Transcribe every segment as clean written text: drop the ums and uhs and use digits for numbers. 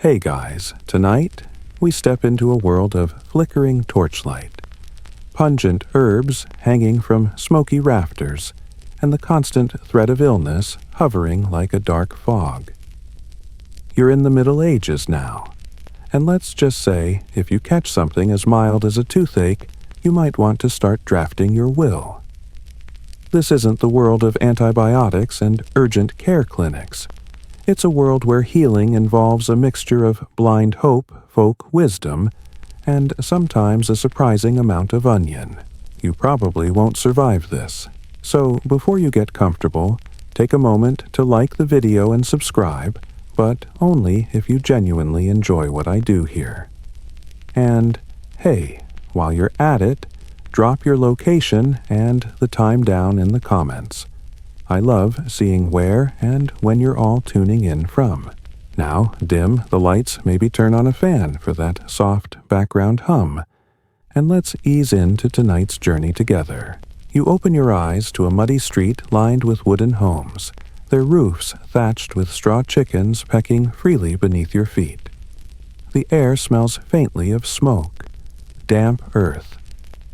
Hey guys, tonight we step into a world of flickering torchlight, pungent herbs hanging from smoky rafters, and the constant threat of illness hovering like a dark fog. You're in the Middle Ages now, and let's just say if you catch something as mild as a toothache, you might want to start drafting your will. This isn't the world of antibiotics and urgent care clinics. It's a world where healing involves a mixture of blind hope, folk wisdom, and sometimes a surprising amount of onion. You probably won't survive this. So before you get comfortable, take a moment to like the video and subscribe, but only if you genuinely enjoy what I do here. And hey, while you're at it, drop your location and the time down in the comments. I love seeing where and when you're all tuning in from. Now, dim the lights, maybe turn on a fan for that soft background hum, and let's ease into tonight's journey together. You open your eyes to a muddy street lined with wooden homes, their roofs thatched with straw chickens pecking freely beneath your feet. The air smells faintly of smoke, damp earth,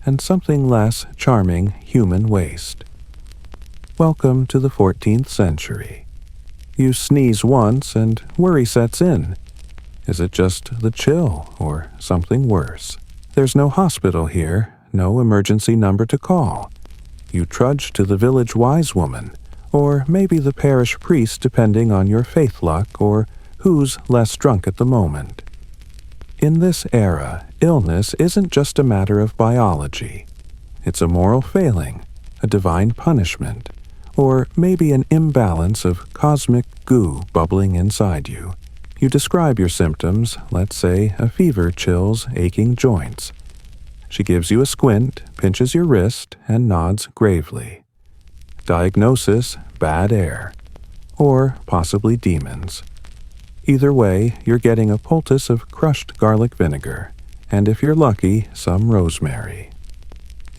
and something less charming human waste. Welcome to the 14th century. You sneeze once and worry sets in. Is it just the chill or something worse? There's no hospital here, no emergency number to call. You trudge to the village wise woman, or maybe the parish priest depending on your faith luck or who's less drunk at the moment. In this era, illness isn't just a matter of biology. It's a moral failing, a divine punishment, or maybe an imbalance of cosmic goo bubbling inside you. You describe your symptoms, let's say a fever, chills, aching joints. She gives you a squint, pinches your wrist, and nods gravely. Diagnosis: bad air, or possibly demons. Either way, you're getting a poultice of crushed garlic vinegar, and if you're lucky, some rosemary.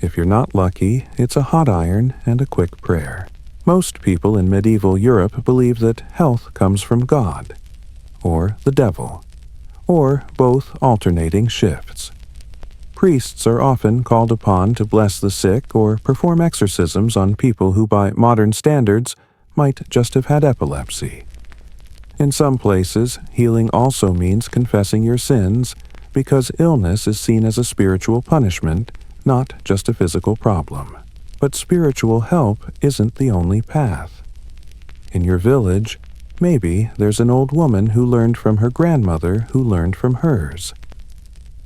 If you're not lucky, it's a hot iron and a quick prayer. Most people in medieval Europe believe that health comes from God, or the devil, or both alternating shifts. Priests are often called upon to bless the sick or perform exorcisms on people who by modern standards might just have had epilepsy. In some places, healing also means confessing your sins because illness is seen as a spiritual punishment, not just a physical problem. But spiritual help isn't the only path. In your village, maybe there's an old woman who learned from her grandmother who learned from hers.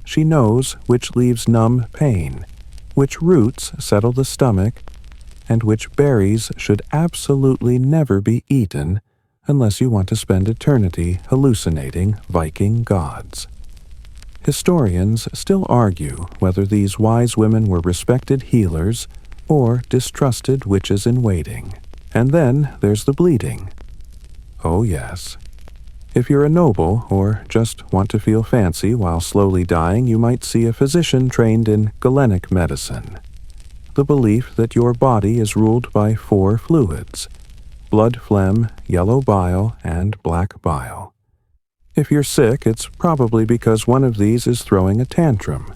She knows which leaves numb pain, which roots settle the stomach, and which berries should absolutely never be eaten unless you want to spend eternity hallucinating Viking gods. Historians still argue whether these wise women were respected healers or distrusted witches-in-waiting. And then there's the bleeding. Oh yes. If you're a noble or just want to feel fancy while slowly dying, you might see a physician trained in Galenic medicine. The belief that your body is ruled by 4 fluids: blood phlegm, yellow bile, and black bile. If you're sick, it's probably because one of these is throwing a tantrum.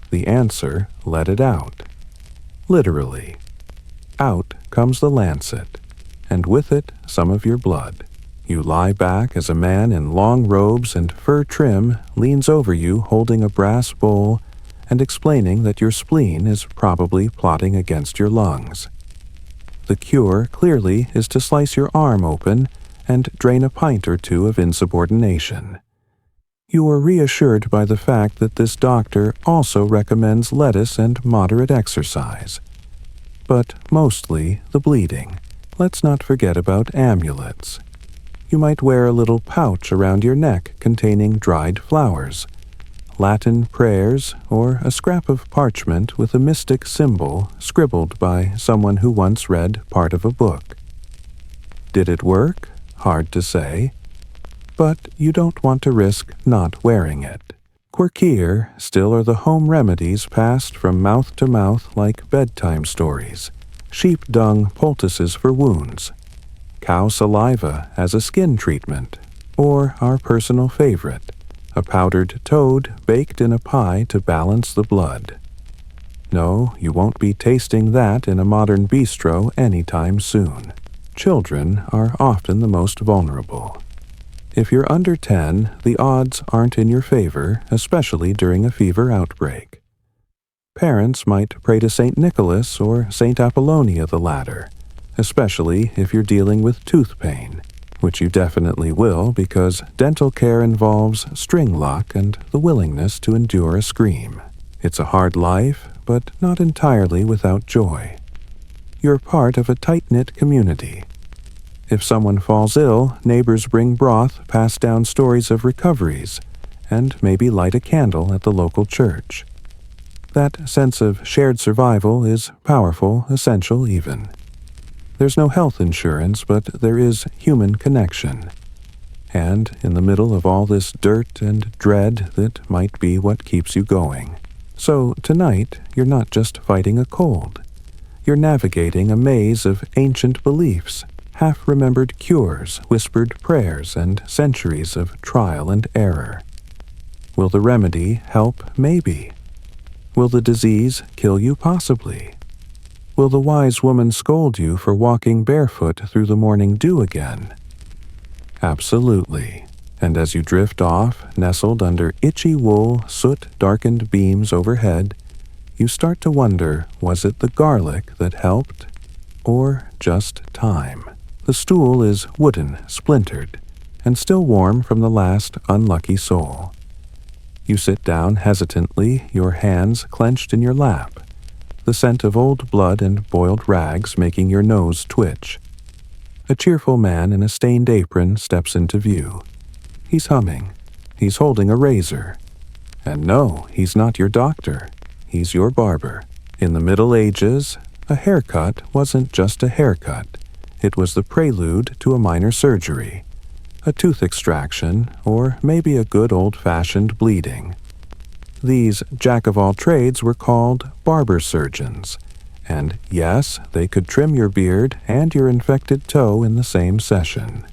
The answer: let it out. Literally. Out comes the lancet, and with it some of your blood. You lie back as a man in long robes and fur trim leans over you holding a brass bowl and explaining that your spleen is probably plotting against your lungs. The cure clearly is to slice your arm open and drain a pint or two of insubordination. You are reassured by the fact that this doctor also recommends lettuce and moderate exercise. But mostly the bleeding. Let's not forget about amulets. You might wear a little pouch around your neck containing dried flowers, Latin prayers, or a scrap of parchment with a mystic symbol scribbled by someone who once read part of a book. Did it work? Hard to say. But you don't want to risk not wearing it. Quirkier still are the home remedies passed from mouth to mouth like bedtime stories. Sheep dung poultices for wounds, cow saliva as a skin treatment, or our personal favorite, a powdered toad baked in a pie to balance the blood. No, you won't be tasting that in a modern bistro anytime soon. Children are often the most vulnerable. If you're under 10, the odds aren't in your favor, especially during a fever outbreak. Parents might pray to St. Nicholas or St. Apollonia the latter, especially if you're dealing with tooth pain, which you definitely will because dental care involves string luck and the willingness to endure a scream. It's a hard life, but not entirely without joy. You're part of a tight-knit community. If someone falls ill, neighbors bring broth, pass down stories of recoveries, and maybe light a candle at the local church. That sense of shared survival is powerful, essential even. There's no health insurance, but there is human connection. And in the middle of all this dirt and dread, that might be what keeps you going. So tonight, you're not just fighting a cold. You're navigating a maze of ancient beliefs, half-remembered cures, whispered prayers, and centuries of trial and error. Will the remedy help? Maybe. Will the disease kill you? Possibly. Will the wise woman scold you for walking barefoot through the morning dew again? Absolutely. And as you drift off, nestled under itchy wool, soot-darkened beams overhead, you start to wonder, was it the garlic that helped? Or just time? The stool is wooden, splintered, and still warm from the last unlucky soul. You sit down hesitantly, your hands clenched in your lap, the scent of old blood and boiled rags making your nose twitch. A cheerful man in a stained apron steps into view. He's humming. He's holding a razor. And no, he's not your doctor. He's your barber. In the Middle Ages, a haircut wasn't just a haircut. It was the prelude to a minor surgery, a tooth extraction, or maybe a good old-fashioned bleeding. These jack-of-all-trades were called barber surgeons, and yes, they could trim your beard and your infected toe in the same session.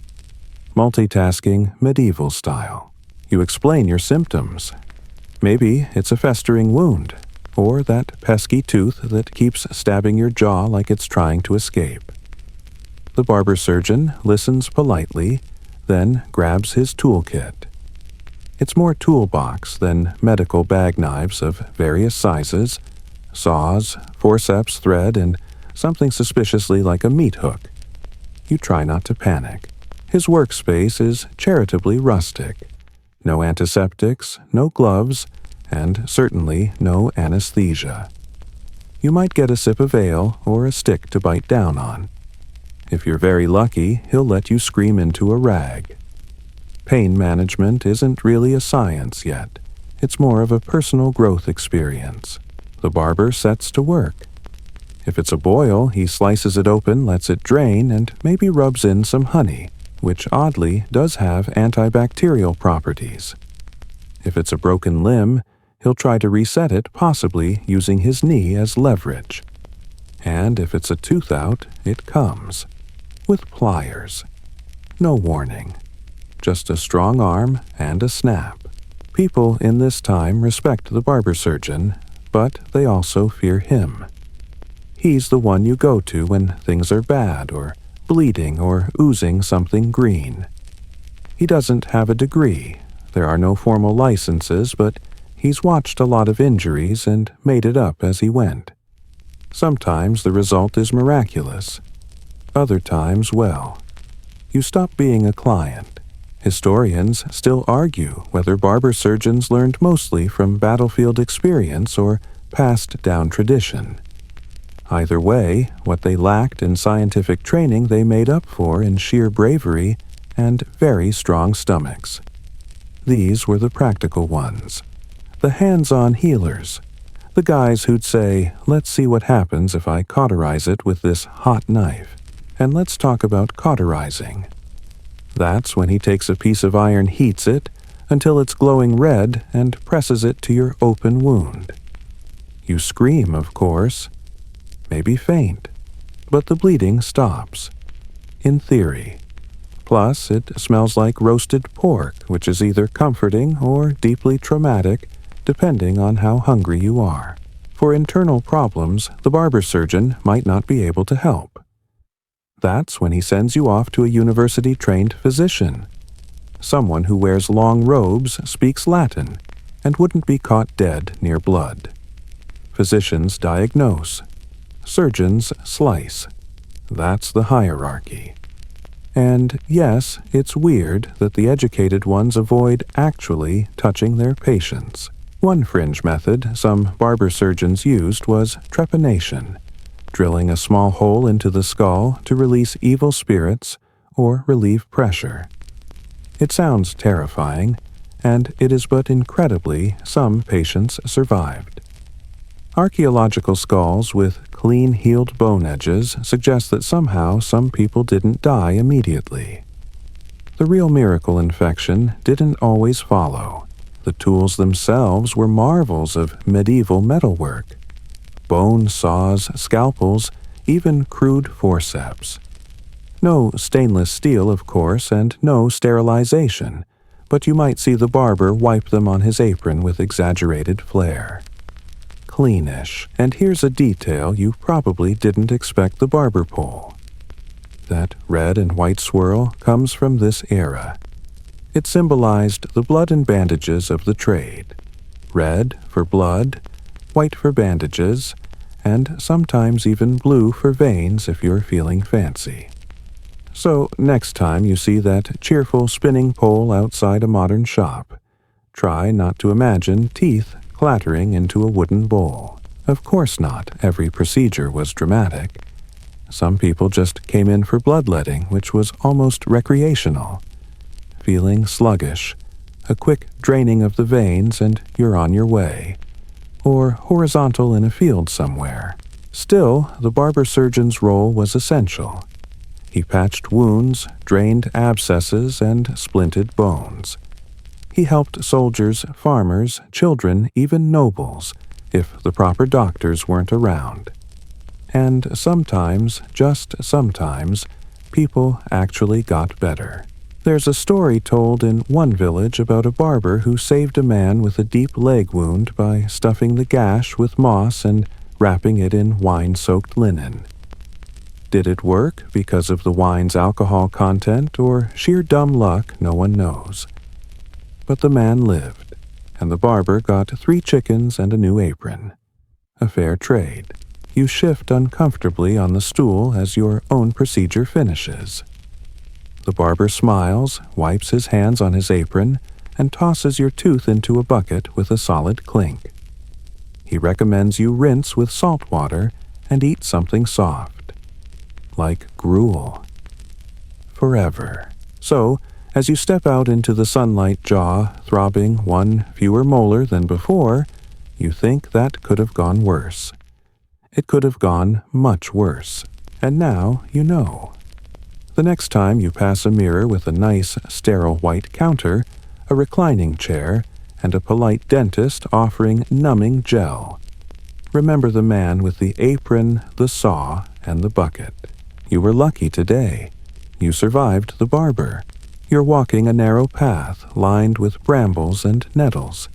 Multitasking medieval style. You explain your symptoms. Maybe it's a festering wound, or that pesky tooth that keeps stabbing your jaw like it's trying to escape. The barber surgeon listens politely, then grabs his toolkit. It's more toolbox than medical bag knives of various sizes, saws, forceps thread, and something suspiciously like a meat hook. You try not to panic. His workspace is charitably rustic. No antiseptics, no gloves, and certainly no anesthesia. You might get a sip of ale or a stick to bite down on. If you're very lucky, he'll let you scream into a rag. Pain management isn't really a science yet. It's more of a personal growth experience. The barber sets to work. If it's a boil, he slices it open, lets it drain, and maybe rubs in some honey, which oddly does have antibacterial properties. If it's a broken limb, he'll try to reset it, possibly using his knee as leverage. And if it's a tooth out, it comes. With pliers. No warning. Just a strong arm and a snap. People in this time respect the barber surgeon, but they also fear him. He's the one you go to when things are bad or bleeding or oozing something green. He doesn't have a degree. There are no formal licenses, but he's watched a lot of injuries and made it up as he went. Sometimes the result is miraculous. Other times, well, you stop being a client. Historians still argue whether barber surgeons learned mostly from battlefield experience or passed down tradition. Either way, what they lacked in scientific training they made up for in sheer bravery and very strong stomachs. These were the practical ones. The hands-on healers. The guys who'd say, let's see what happens if I cauterize it with this hot knife. And let's talk about cauterizing. That's when he takes a piece of iron, heats it until it's glowing red, and presses it to your open wound. You scream, of course, maybe faint, but the bleeding stops. In theory. Plus, it smells like roasted pork, which is either comforting or deeply traumatic, depending on how hungry you are. For internal problems, the barber surgeon might not be able to help. That's when he sends you off to a university-trained physician, someone who wears long robes, speaks Latin, and wouldn't be caught dead near blood. Physicians diagnose. Surgeons slice. That's the hierarchy. And yes, it's weird that the educated ones avoid actually touching their patients. One fringe method some barber surgeons used was trepanation, drilling a small hole into the skull to release evil spirits or relieve pressure. It sounds terrifying, and it is but incredibly some patients survived. Archaeological skulls with clean healed bone edges suggest that somehow some people didn't die immediately. The real miracle infection didn't always follow. The tools themselves were marvels of medieval metalwork. Bone saws, scalpels, even crude forceps. No stainless steel, of course, and no sterilization, but you might see the barber wipe them on his apron with exaggerated flair. Cleanish, and here's a detail you probably didn't expect the barber pole. That red and white swirl comes from this era. It symbolized the blood and bandages of the trade. Red for blood, white for bandages, and sometimes even blue for veins if you're feeling fancy. So next time you see that cheerful spinning pole outside a modern shop, try not to imagine teeth clattering into a wooden bowl. Of course not every procedure was dramatic. Some people just came in for bloodletting, which was almost recreational. Feeling sluggish, a quick draining of the veins and you're on your way. Or horizontal in a field somewhere. Still, the barber surgeon's role was essential. He patched wounds, drained abscesses, and splinted bones. He helped soldiers, farmers, children, even nobles, if the proper doctors weren't around. And sometimes, just sometimes, people actually got better. There's a story told in one village about a barber who saved a man with a deep leg wound by stuffing the gash with moss and wrapping it in wine-soaked linen. Did it work because of the wine's alcohol content or sheer dumb luck? No one knows. But the man lived, and the barber got 3 chickens and a new apron. A fair trade. You shift uncomfortably on the stool as your own procedure finishes. The barber smiles, wipes his hands on his apron, and tosses your tooth into a bucket with a solid clink. He recommends you rinse with salt water and eat something soft, like gruel. Forever. So, as you step out into the sunlight, jaw throbbing 1 fewer molar than before, you think that could have gone worse. It could have gone much worse. And now you know. The next time you pass a mirror with a nice, sterile white counter, a reclining chair, and a polite dentist offering numbing gel, remember the man with the apron, the saw, and the bucket. You were lucky today. You survived the barber. You're walking a narrow path lined with brambles and nettles,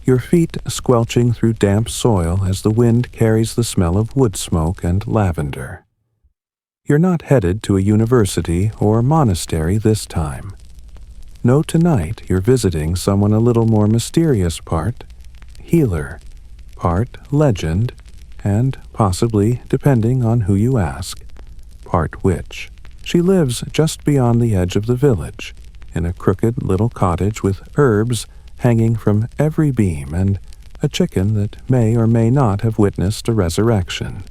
your feet squelching through damp soil as the wind carries the smell of wood smoke and lavender. You're not headed to a university or monastery this time. No, tonight you're visiting someone a little more mysterious, part healer, part legend, and possibly, depending on who you ask, part witch. She lives just beyond the edge of the village, in a crooked little cottage with herbs hanging from every beam and a chicken that may or may not have witnessed a resurrection.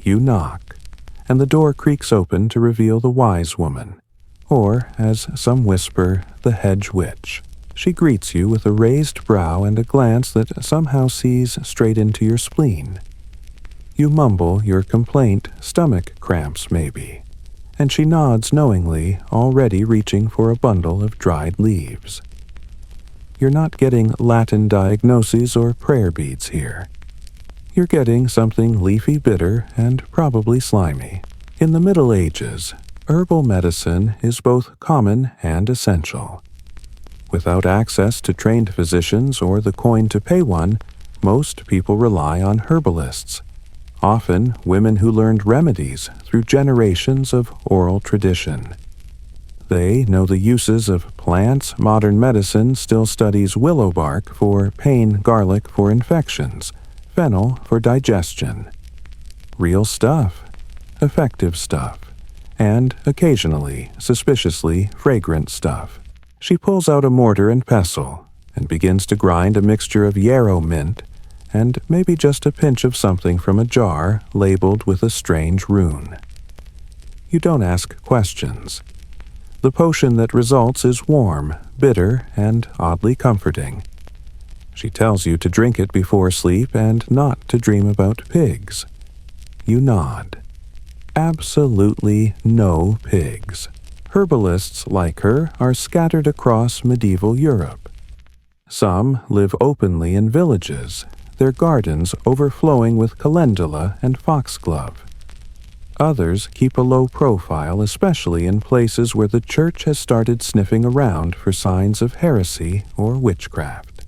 You knock, and the door creaks open to reveal the wise woman, or, as some whisper, the hedge witch. She greets you with a raised brow and a glance that somehow sees straight into your spleen. You mumble your complaint, stomach cramps maybe, and she nods knowingly, already reaching for a bundle of dried leaves. You're not getting Latin diagnoses or prayer beads here. You're getting something leafy bitter and probably slimy. In the Middle Ages, Herbal medicine is both common and essential. Without access to trained physicians or the coin to pay one, most people rely on herbalists, often women who learned remedies through generations of oral tradition. They know the uses of plants. Modern medicine still studies willow bark for pain, garlic for infections, fennel for digestion. Real stuff, effective stuff, and occasionally suspiciously fragrant stuff. She pulls out a mortar and pestle and begins to grind a mixture of yarrow mint and maybe just a pinch of something from a jar labeled with a strange rune. You don't ask questions. The potion that results is warm, bitter, and oddly comforting. She tells you to drink it before sleep and not to dream about pigs. You nod. Absolutely no pigs. Herbalists like her are scattered across medieval Europe. Some live openly in villages, their gardens overflowing with calendula and foxglove. Others keep a low profile, especially in places where the church has started sniffing around for signs of heresy or witchcraft.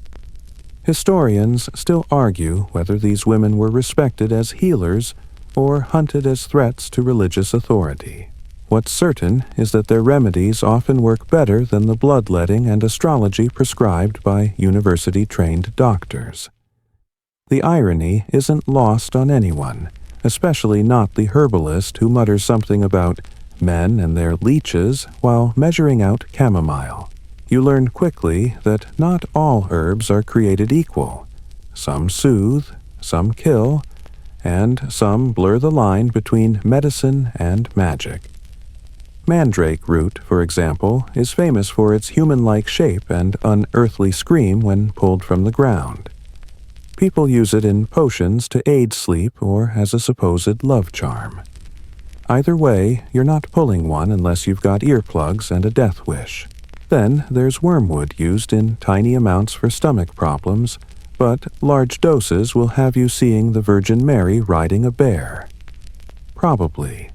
Historians still argue whether these women were respected as healers or hunted as threats to religious authority. What's certain is that their remedies often work better than the bloodletting and astrology prescribed by university-trained doctors. The irony isn't lost on anyone, especially not the herbalist who mutters something about men and their leeches while measuring out chamomile. You learn quickly that not all herbs are created equal. Some soothe, some kill, and some blur the line between medicine and magic. Mandrake root, for example, is famous for its human-like shape and unearthly scream when pulled from the ground. People use it in potions to aid sleep or as a supposed love charm. Either way, you're not pulling one unless you've got earplugs and a death wish. Then there's wormwood used in tiny amounts for stomach problems, but large doses will have you seeing the Virgin Mary riding a bear. Probably.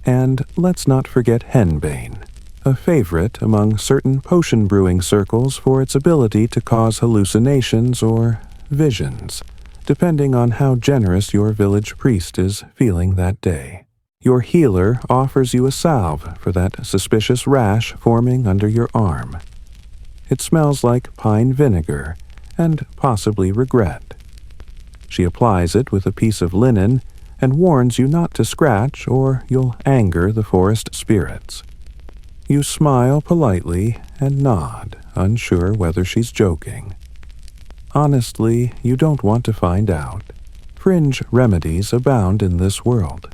And let's not forget henbane, a favorite among certain potion brewing circles for its ability to cause hallucinations or visions, depending on how generous your village priest is feeling that day. Your healer offers you a salve for that suspicious rash forming under your arm. It smells like pine vinegar and possibly regret. She applies it with a piece of linen and warns you not to scratch or you'll anger the forest spirits. You smile politely and nod, unsure whether she's joking. Honestly, you don't want to find out. Fringe remedies abound in this world.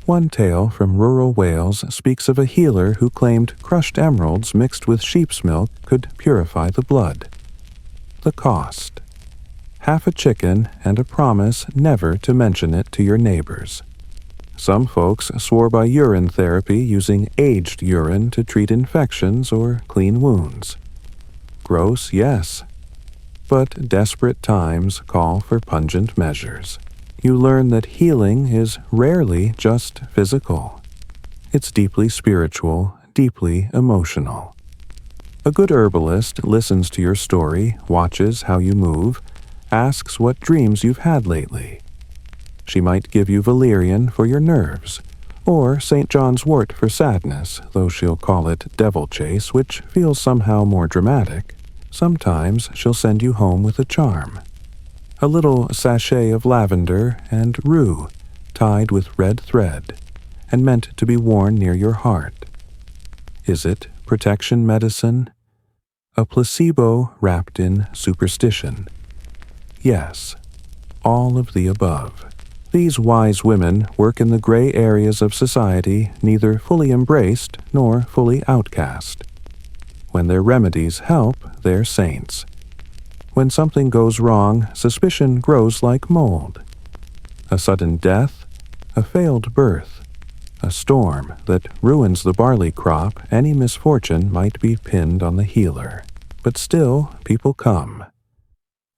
One tale from rural Wales speaks of a healer who claimed crushed emeralds mixed with sheep's milk could purify the blood. The cost: half a chicken and a promise never to mention it to your neighbors. Some folks swore by urine therapy using aged urine to treat infections or clean wounds. Gross, yes. But desperate times call for pungent measures. You learn that healing is rarely just physical. It's deeply spiritual, deeply emotional. A good herbalist listens to your story, watches how you move, asks what dreams you've had lately. She might give you valerian for your nerves, or St. John's wort for sadness, though she'll call it devil chase, which feels somehow more dramatic. Sometimes she'll send you home with a charm. A little sachet of lavender and rue, tied with red thread, and meant to be worn near your heart. Is it protection medicine? A placebo wrapped in superstition? Yes, all of the above. These wise women work in the gray areas of society, neither fully embraced nor fully outcast. When their remedies help, they're saints. When something goes wrong, suspicion grows like mold. A sudden death, a failed birth, a storm that ruins the barley crop, any misfortune might be pinned on the healer. But still, people come.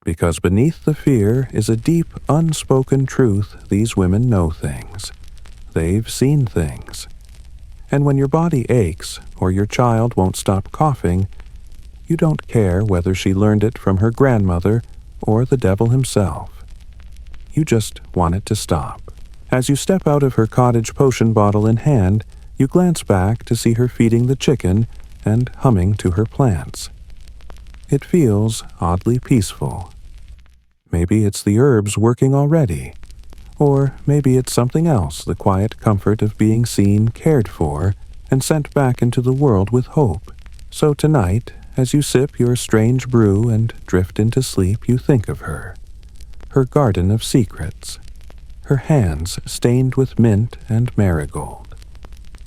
Because beneath the fear is a deep, unspoken truth: these women know things. They've seen things. And when your body aches or your child won't stop coughing, you don't care whether she learned it from her grandmother or the devil himself. You just want it to stop. As you step out of her cottage potion bottle in hand, you glance back to see her feeding the chicken and humming to her plants. It feels oddly peaceful. Maybe it's the herbs working already, or maybe it's something else, the quiet comfort of being seen, cared for, and sent back into the world with hope. So tonight, as you sip your strange brew and drift into sleep, you think of her garden of secrets, her hands stained with mint and marigold,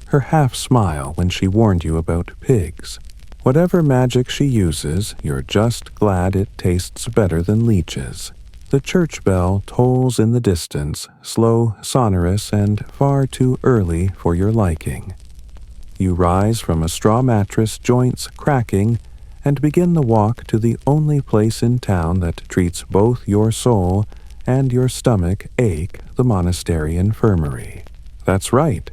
her half-smile when she warned you about pigs. Whatever magic she uses, you're just glad it tastes better than leeches. The church bell tolls in the distance, slow, sonorous, and far too early for your liking. You rise from a straw mattress, joints cracking, and begin the walk to the only place in town that treats both your soul and your stomach ache, the monastery infirmary. That's right.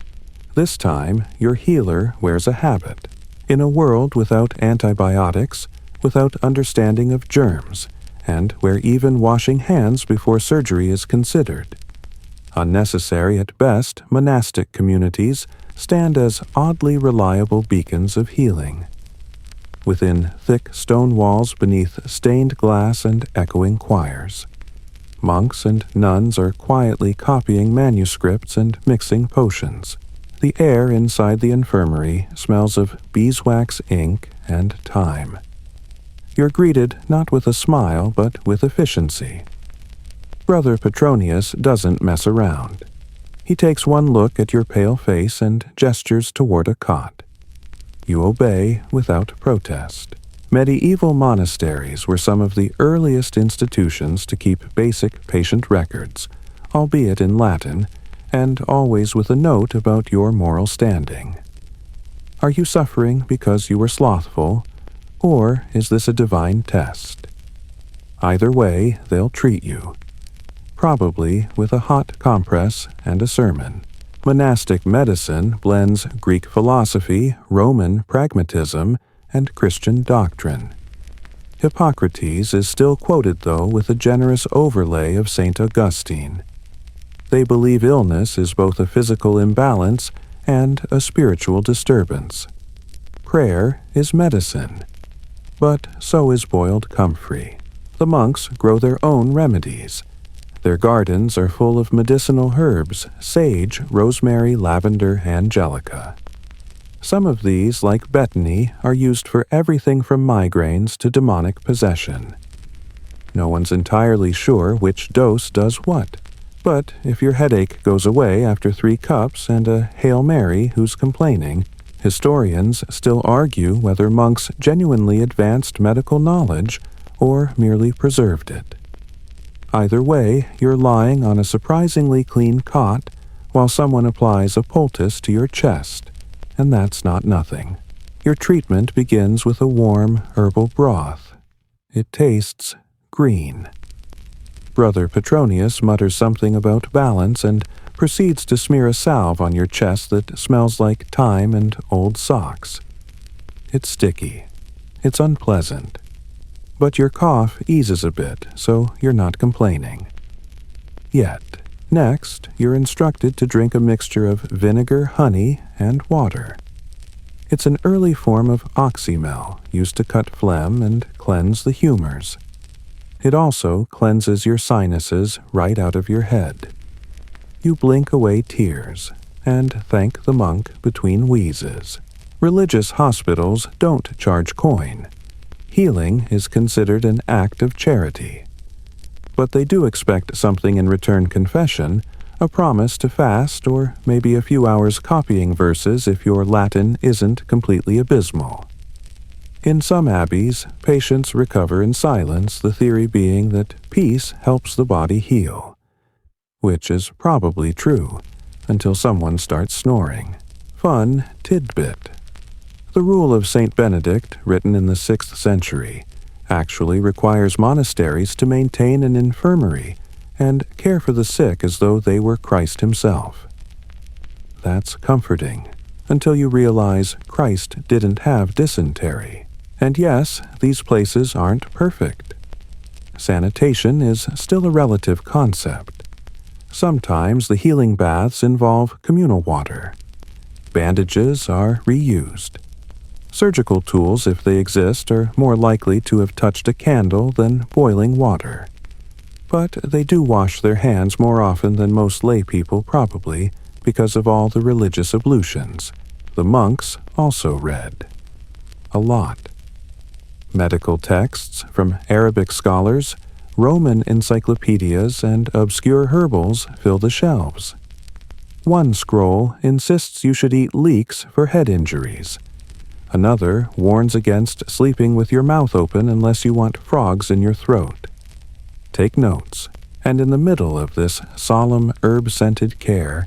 This time, your healer wears a habit. In a world without antibiotics, without understanding of germs, and where even washing hands before surgery is considered. Unnecessary at best, monastic communities stand as oddly reliable beacons of healing. Within thick stone walls beneath stained glass and echoing choirs, monks and nuns are quietly copying manuscripts and mixing potions. The air inside the infirmary smells of beeswax ink and thyme. You're greeted not with a smile, but with efficiency. Brother Petronius doesn't mess around. He takes one look at your pale face and gestures toward a cot. You obey without protest. Medieval monasteries were some of the earliest institutions to keep basic patient records, albeit in Latin, and always with a note about your moral standing. Are you suffering because you were slothful, or is this a divine test? Either way, they'll treat you, probably with a hot compress and a sermon. Monastic medicine blends Greek philosophy, Roman pragmatism, and Christian doctrine. Hippocrates is still quoted, though, with a generous overlay of St. Augustine. They believe illness is both a physical imbalance and a spiritual disturbance. Prayer is medicine, but so is boiled comfrey. The monks grow their own remedies. Their gardens are full of medicinal herbs, sage, rosemary, lavender, angelica. Some of these, like betony, are used for everything from migraines to demonic possession. No one's entirely sure which dose does what. But if your headache goes away after 3 cups and a Hail Mary who's complaining, historians still argue whether monks genuinely advanced medical knowledge or merely preserved it. Either way, you're lying on a surprisingly clean cot while someone applies a poultice to your chest, and that's not nothing. Your treatment begins with a warm herbal broth. It tastes green. Brother Petronius mutters something about balance and proceeds to smear a salve on your chest that smells like thyme and old socks. It's sticky. It's unpleasant. But your cough eases a bit, so you're not complaining. Yet. Next, you're instructed to drink a mixture of vinegar, honey, and water. It's an early form of oxymel used to cut phlegm and cleanse the humors. It also cleanses your sinuses right out of your head. You blink away tears and thank the monk between wheezes. Religious hospitals don't charge coin. Healing is considered an act of charity. But they do expect something in return: confession, a promise to fast, or maybe a few hours copying verses if your Latin isn't completely abysmal. In some abbeys, patients recover in silence, the theory being that peace helps the body heal. Which is probably true, until someone starts snoring. Fun tidbit. The rule of St. Benedict, written in the 6th century, actually requires monasteries to maintain an infirmary and care for the sick as though they were Christ himself. That's comforting, until you realize Christ didn't have dysentery. And yes, these places aren't perfect. Sanitation is still a relative concept. Sometimes the healing baths involve communal water. Bandages are reused. Surgical tools, if they exist, are more likely to have touched a candle than boiling water. But they do wash their hands more often than most lay people probably, because of all the religious ablutions. The monks also read. A lot. Medical texts from Arabic scholars, Roman encyclopedias, and obscure herbals fill the shelves. One scroll insists you should eat leeks for head injuries. Another warns against sleeping with your mouth open unless you want frogs in your throat. Take notes, and in the middle of this solemn herb-scented care,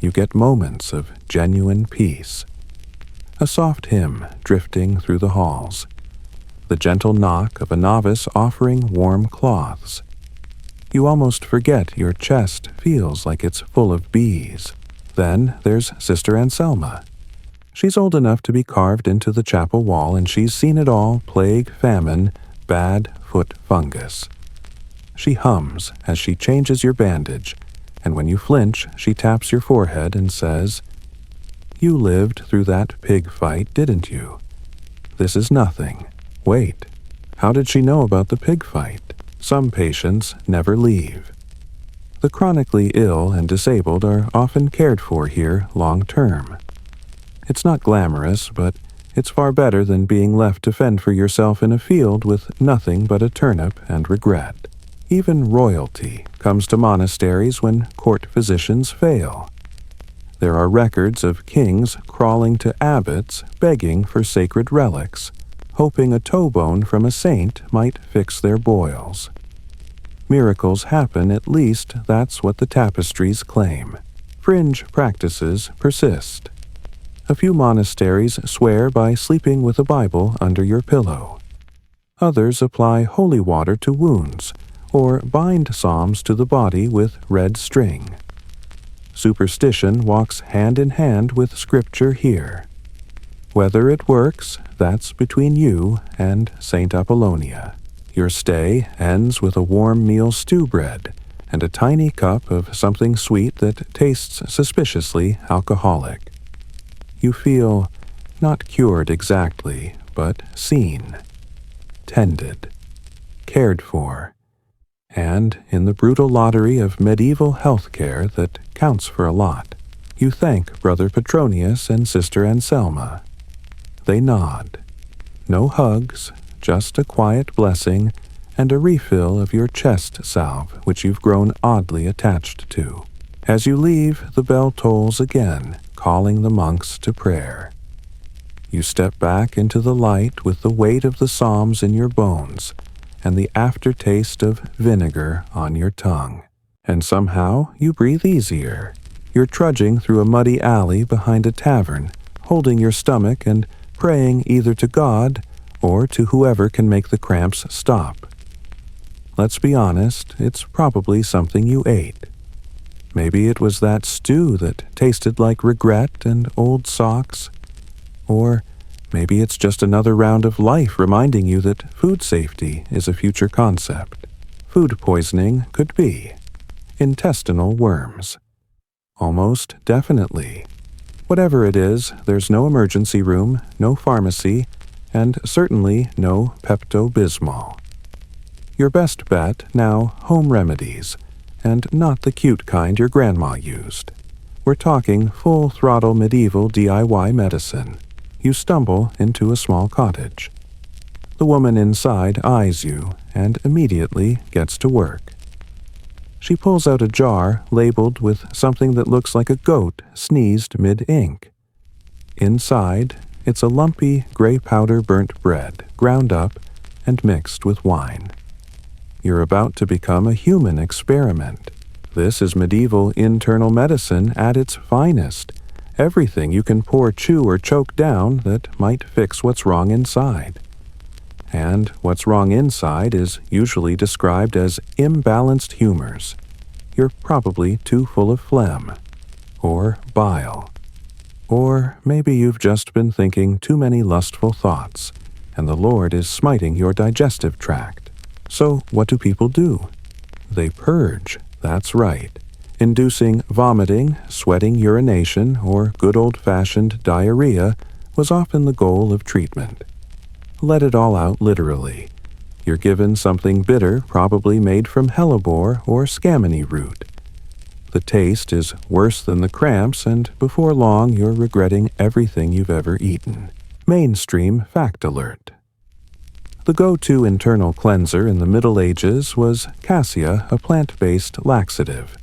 you get moments of genuine peace. A soft hymn drifting through the halls. The gentle knock of a novice offering warm cloths. You almost forget your chest feels like it's full of bees. Then there's Sister Anselma. She's old enough to be carved into the chapel wall, and she's seen it all: plague, famine, bad foot fungus. She hums as she changes your bandage, and when you flinch, she taps your forehead and says, "You lived through that pig fight, didn't you? This is nothing. Wait, how did she know about the pig fight? Some patients never leave." The chronically ill and disabled are often cared for here long term. It's not glamorous, but it's far better than being left to fend for yourself in a field with nothing but a turnip and regret. Even royalty comes to monasteries when court physicians fail. There are records of kings crawling to abbots begging for sacred relics, hoping a toe bone from a saint might fix their boils. Miracles happen, at least that's what the tapestries claim. Fringe practices persist. A few monasteries swear by sleeping with a Bible under your pillow. Others apply holy water to wounds, or bind psalms to the body with red string. Superstition walks hand in hand with scripture here. Whether it works, that's between you and Saint Apollonia. Your stay ends with a warm meal stew bread and a tiny cup of something sweet that tastes suspiciously alcoholic. You feel not cured exactly, but seen, tended, cared for, and in the brutal lottery of medieval health care that counts for a lot, you thank Brother Petronius and Sister Anselma. They nod. No hugs, just a quiet blessing and a refill of your chest salve, which you've grown oddly attached to. As you leave, the bell tolls again, calling the monks to prayer. You step back into the light with the weight of the Psalms in your bones and the aftertaste of vinegar on your tongue. And somehow you breathe easier. You're trudging through a muddy alley behind a tavern, holding your stomach and praying either to God or to whoever can make the cramps stop. Let's be honest, it's probably something you ate. Maybe it was that stew that tasted like regret and old socks. Or maybe it's just another round of life reminding you that food safety is a future concept. Food poisoning could be. Intestinal worms. Almost definitely. Whatever it is, there's no emergency room, no pharmacy, and certainly no Pepto-Bismol. Your best bet now, home remedies, and not the cute kind your grandma used. We're talking full-throttle medieval DIY medicine. You stumble into a small cottage. The woman inside eyes you and immediately gets to work. She pulls out a jar labeled with something that looks like a goat sneezed mid-ink. Inside, it's a lumpy gray powder burnt bread, ground up and mixed with wine. You're about to become a human experiment. This is medieval internal medicine at its finest. Everything you can pour, chew, or choke down that might fix what's wrong inside. And what's wrong inside is usually described as imbalanced humors. You're probably too full of phlegm or bile. Or maybe you've just been thinking too many lustful thoughts, and the Lord is smiting your digestive tract. So what do people do? They purge, that's right, inducing vomiting, sweating urination, or good old-fashioned diarrhea was often the goal of treatment. Let it all out literally. You're given something bitter, probably made from hellebore or scammony root. The taste is worse than the cramps, and before long you're regretting everything you've ever eaten. Mainstream fact alert. The go-to internal cleanser in the Middle Ages was cassia, a plant-based laxative.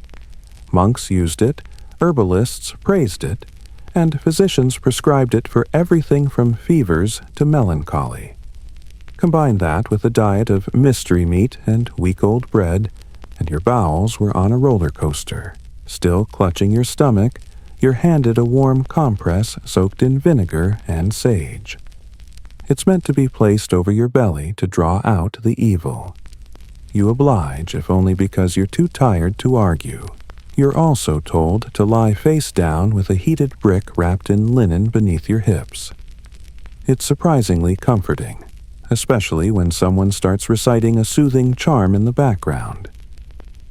Monks used it, herbalists praised it, and physicians prescribed it for everything from fevers to melancholy. Combine that with a diet of mystery meat and week-old bread, and your bowels were on a roller coaster. Still clutching your stomach, you're handed a warm compress soaked in vinegar and sage. It's meant to be placed over your belly to draw out the evil. You oblige, if only because you're too tired to argue. You're also told to lie face down with a heated brick wrapped in linen beneath your hips. It's surprisingly comforting, especially when someone starts reciting a soothing charm in the background.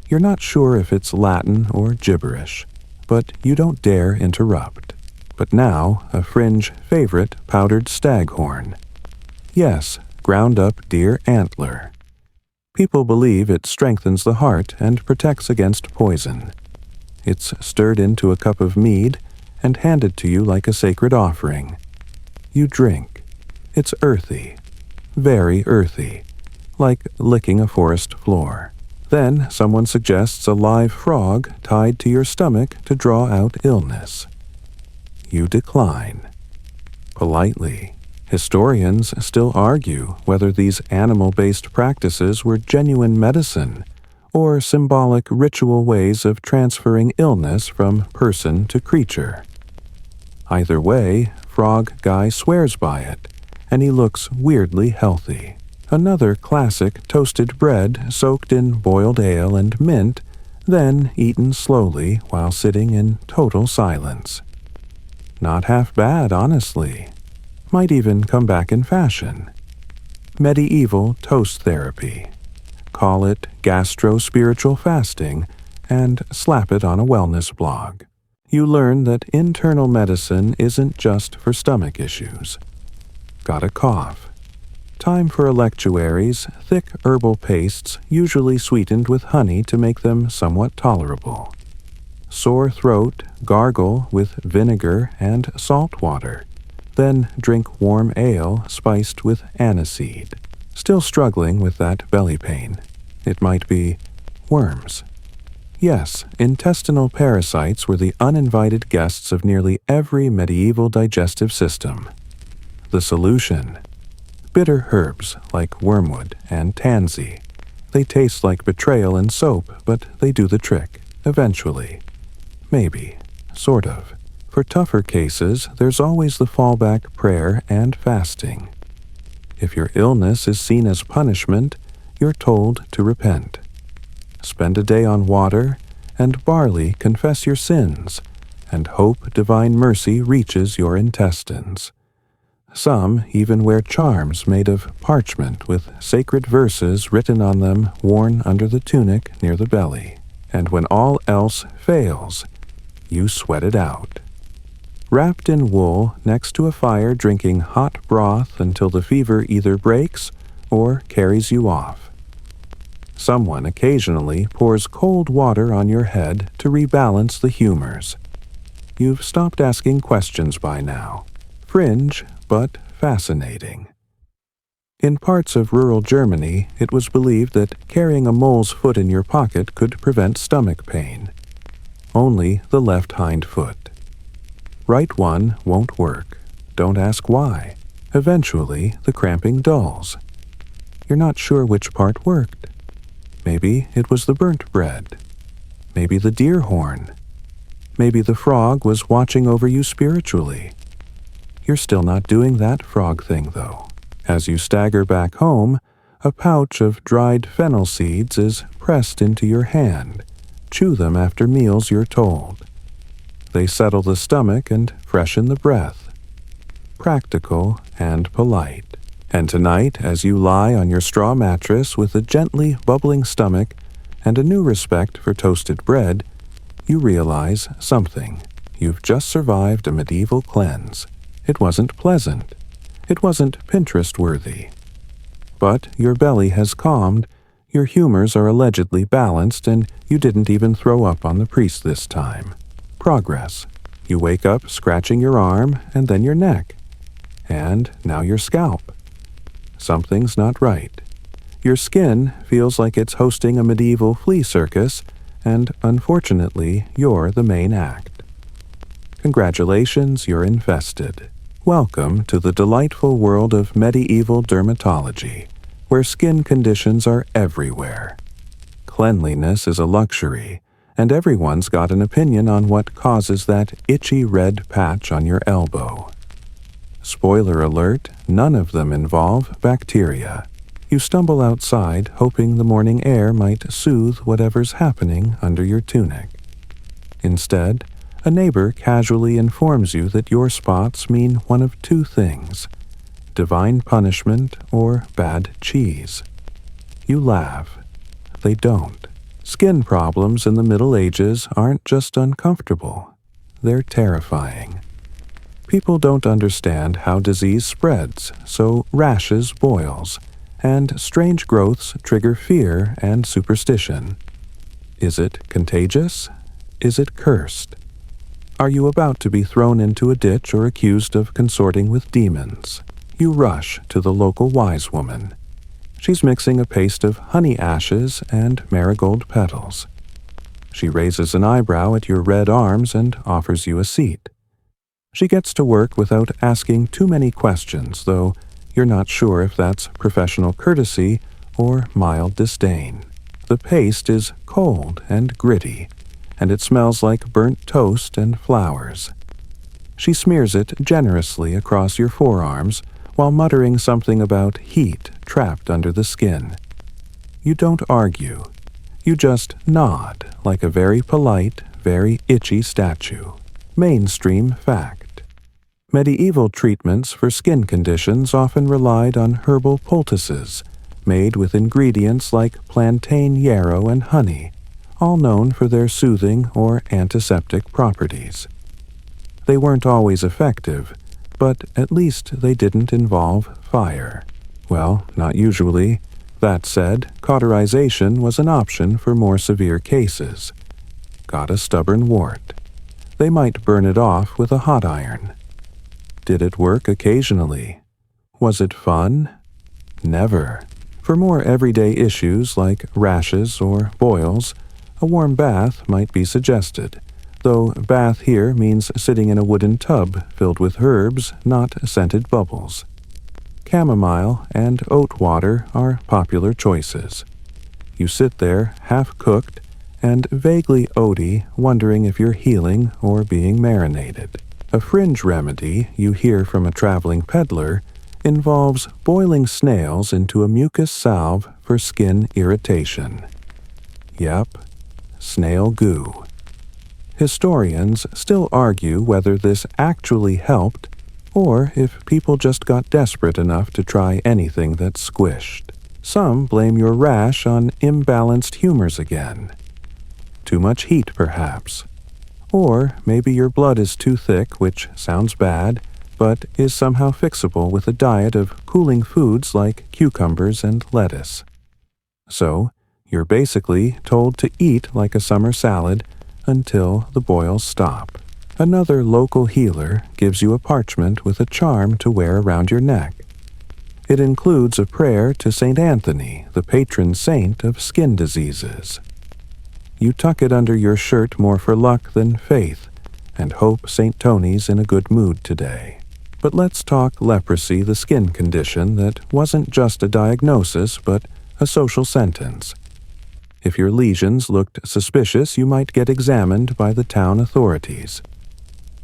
You're not sure if it's Latin or gibberish, but you don't dare interrupt. But now, a fringe favorite, powdered staghorn. Yes, ground-up deer antler. People believe it strengthens the heart and protects against poison. It's stirred into a cup of mead and handed to you like a sacred offering. You drink. It's earthy, very earthy, like licking a forest floor. Then someone suggests a live frog tied to your stomach to draw out illness. You decline. Politely. Historians still argue whether these animal-based practices were genuine medicine or symbolic ritual ways of transferring illness from person to creature. Either way, Frog Guy swears by it, and he looks weirdly healthy. Another classic toasted bread soaked in boiled ale and mint, then eaten slowly while sitting in total silence. Not half bad, honestly. Might even come back in fashion. Medieval toast therapy. Call it gastro-spiritual fasting and slap it on a wellness blog. You learn that internal medicine isn't just for stomach issues. Got a cough? Time for electuaries, thick herbal pastes usually sweetened with honey to make them somewhat tolerable. Sore throat, gargle with vinegar and salt water. Then drink warm ale spiced with aniseed. Still struggling with that belly pain. It might be worms. Yes, intestinal parasites were the uninvited guests of nearly every medieval digestive system. The solution: bitter herbs like wormwood and tansy. They taste like betrayal and soap, but they do the trick, eventually. Maybe, sort of. For tougher cases, there's always the fallback prayer and fasting. If your illness is seen as punishment, you're told to repent. Spend a day on water, and barley confess your sins, and hope divine mercy reaches your intestines. Some even wear charms made of parchment with sacred verses written on them worn under the tunic near the belly. And when all else fails, you sweat it out. Wrapped in wool next to a fire drinking hot broth until the fever either breaks or carries you off. Someone occasionally pours cold water on your head to rebalance the humors. You've stopped asking questions by now. Fringe, but fascinating. In parts of rural Germany, it was believed that carrying a mole's foot in your pocket could prevent stomach pain. Only the left hind foot. Right one won't work. Don't ask why. Eventually, the cramping dulls. You're not sure which part worked. Maybe it was the burnt bread. Maybe the deer horn. Maybe the frog was watching over you spiritually. You're still not doing that frog thing, though. As you stagger back home, a pouch of dried fennel seeds is pressed into your hand. Chew them after meals, you're told. They settle the stomach and freshen the breath. Practical and polite. And tonight, as you lie on your straw mattress with a gently bubbling stomach and a new respect for toasted bread, you realize something. You've just survived a medieval cleanse. It wasn't pleasant. It wasn't Pinterest-worthy. But your belly has calmed, your humors are allegedly balanced, and you didn't even throw up on the priest this time. Progress. You wake up scratching your arm and then your neck. And now your scalp. Something's not right. Your skin feels like it's hosting a medieval flea circus, and unfortunately, you're the main act. Congratulations, you're infested. Welcome to the delightful world of medieval dermatology, where skin conditions are everywhere. Cleanliness is a luxury, and everyone's got an opinion on what causes that itchy red patch on your elbow. Spoiler alert, none of them involve bacteria. You stumble outside hoping the morning air might soothe whatever's happening under your tunic. Instead, a neighbor casually informs you that your spots mean one of two things: divine punishment or bad cheese. You laugh. They don't. Skin problems in the Middle Ages aren't just uncomfortable. They're terrifying. People don't understand how disease spreads, so rashes boils, and strange growths trigger fear and superstition. Is it contagious? Is it cursed? Are you about to be thrown into a ditch or accused of consorting with demons? You rush to the local wise woman. She's mixing a paste of honey ashes and marigold petals. She raises an eyebrow at your red arms and offers you a seat. She gets to work without asking too many questions, though you're not sure if that's professional courtesy or mild disdain. The paste is cold and gritty, and it smells like burnt toast and flowers. She smears it generously across your forearms while muttering something about heat trapped under the skin. You don't argue. You just nod like a very polite, very itchy statue. Mainstream fact. Medieval treatments for skin conditions often relied on herbal poultices, made with ingredients like plantain yarrow and honey, all known for their soothing or antiseptic properties. They weren't always effective, but at least they didn't involve fire. Well, not usually. That said, cauterization was an option for more severe cases. Got a stubborn wart. They might burn it off with a hot iron. Did it work occasionally? Was it fun? Never. For more everyday issues like rashes or boils, a warm bath might be suggested, though bath here means sitting in a wooden tub filled with herbs, not scented bubbles. Chamomile and oat water are popular choices. You sit there, half-cooked, and vaguely oaty, wondering if you're healing or being marinated. A fringe remedy you hear from a traveling peddler involves boiling snails into a mucus salve for skin irritation. Yep, snail goo. Historians still argue whether this actually helped or if people just got desperate enough to try anything that squished. Some blame your rash on imbalanced humors again. Too much heat, perhaps. Or maybe your blood is too thick, which sounds bad, but is somehow fixable with a diet of cooling foods like cucumbers and lettuce. So, you're basically told to eat like a summer salad until the boils stop. Another local healer gives you a parchment with a charm to wear around your neck. It includes a prayer to St. Anthony, the patron saint of skin diseases. You tuck it under your shirt more for luck than faith, and hope St. Tony's in a good mood today. But let's talk leprosy, the skin condition that wasn't just a diagnosis but a social sentence. If your lesions looked suspicious, you might get examined by the town authorities.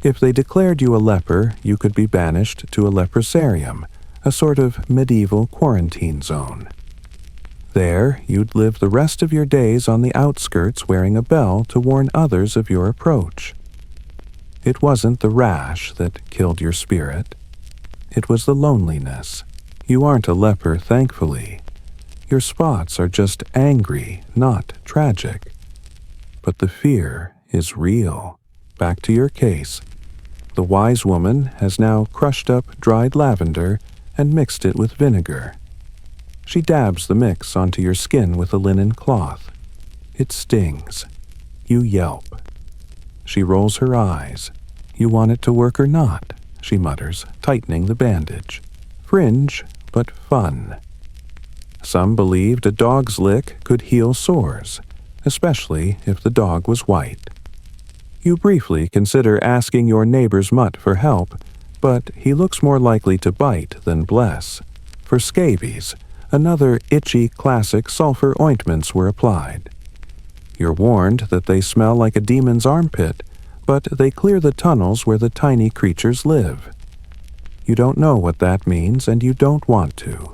If they declared you a leper, you could be banished to a leprosarium, a sort of medieval quarantine zone. There, you'd live the rest of your days on the outskirts wearing a bell to warn others of your approach. It wasn't the rash that killed your spirit. It was the loneliness. You aren't a leper, thankfully. Your spots are just angry, not tragic. But the fear is real. Back to your case. The wise woman has now crushed up dried lavender and mixed it with vinegar. She dabs the mix onto your skin with a linen cloth. It stings. You yelp. She rolls her eyes. You want it to work or not, she mutters, tightening the bandage. Fringe, but fun. Some believed a dog's lick could heal sores, especially if the dog was white. You briefly consider asking your neighbor's mutt for help, but he looks more likely to bite than bless. For scabies, another itchy classic sulfur ointments were applied. You're warned that they smell like a demon's armpit, but they clear the tunnels where the tiny creatures live. You don't know what that means, and you don't want to.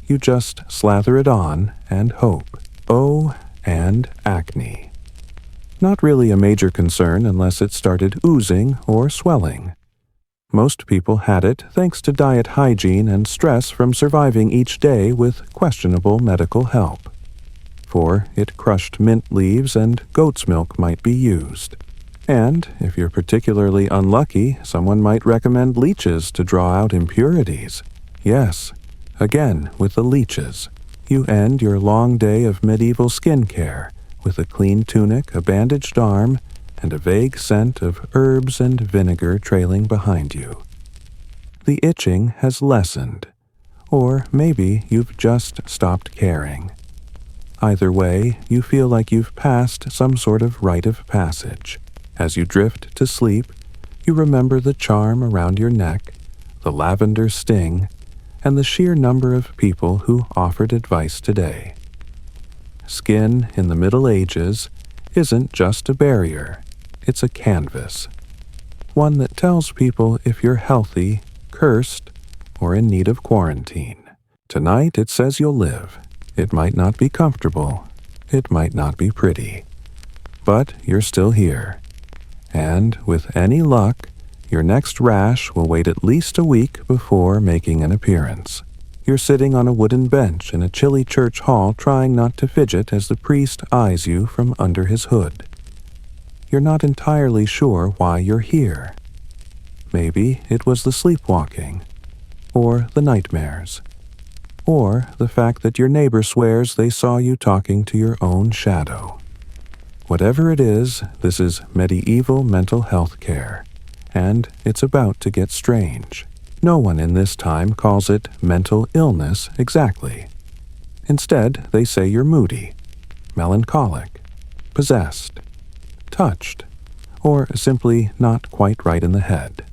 You just slather it on and hope. Oh, and acne. Not really a major concern unless it started oozing or swelling. Most people had it thanks to diet hygiene and stress from surviving each day with questionable medical help. For it crushed mint leaves and goat's milk might be used. And, if you're particularly unlucky, someone might recommend leeches to draw out impurities. Yes, again with the leeches. You end your long day of medieval skincare with a clean tunic, a bandaged arm, and a vague scent of herbs and vinegar trailing behind you. The itching has lessened, or maybe you've just stopped caring. Either way, you feel like you've passed some sort of rite of passage. As you drift to sleep, you remember the charm around your neck, the lavender sting, and the sheer number of people who offered advice today. Skin in the Middle Ages isn't just a barrier, it's a canvas. One that tells people if you're healthy, cursed, or in need of quarantine. Tonight it says you'll live. It might not be comfortable. It might not be pretty. But you're still here. And with any luck, your next rash will wait at least a week before making an appearance. You're sitting on a wooden bench in a chilly church hall trying not to fidget as the priest eyes you from under his hood. You're not entirely sure why you're here. Maybe it was the sleepwalking, or the nightmares, or the fact that your neighbor swears they saw you talking to your own shadow. Whatever it is, this is medieval mental health care, and it's about to get strange. No one in this time calls it mental illness exactly. Instead, they say you're moody, melancholic, possessed, touched, or simply not quite right in the head.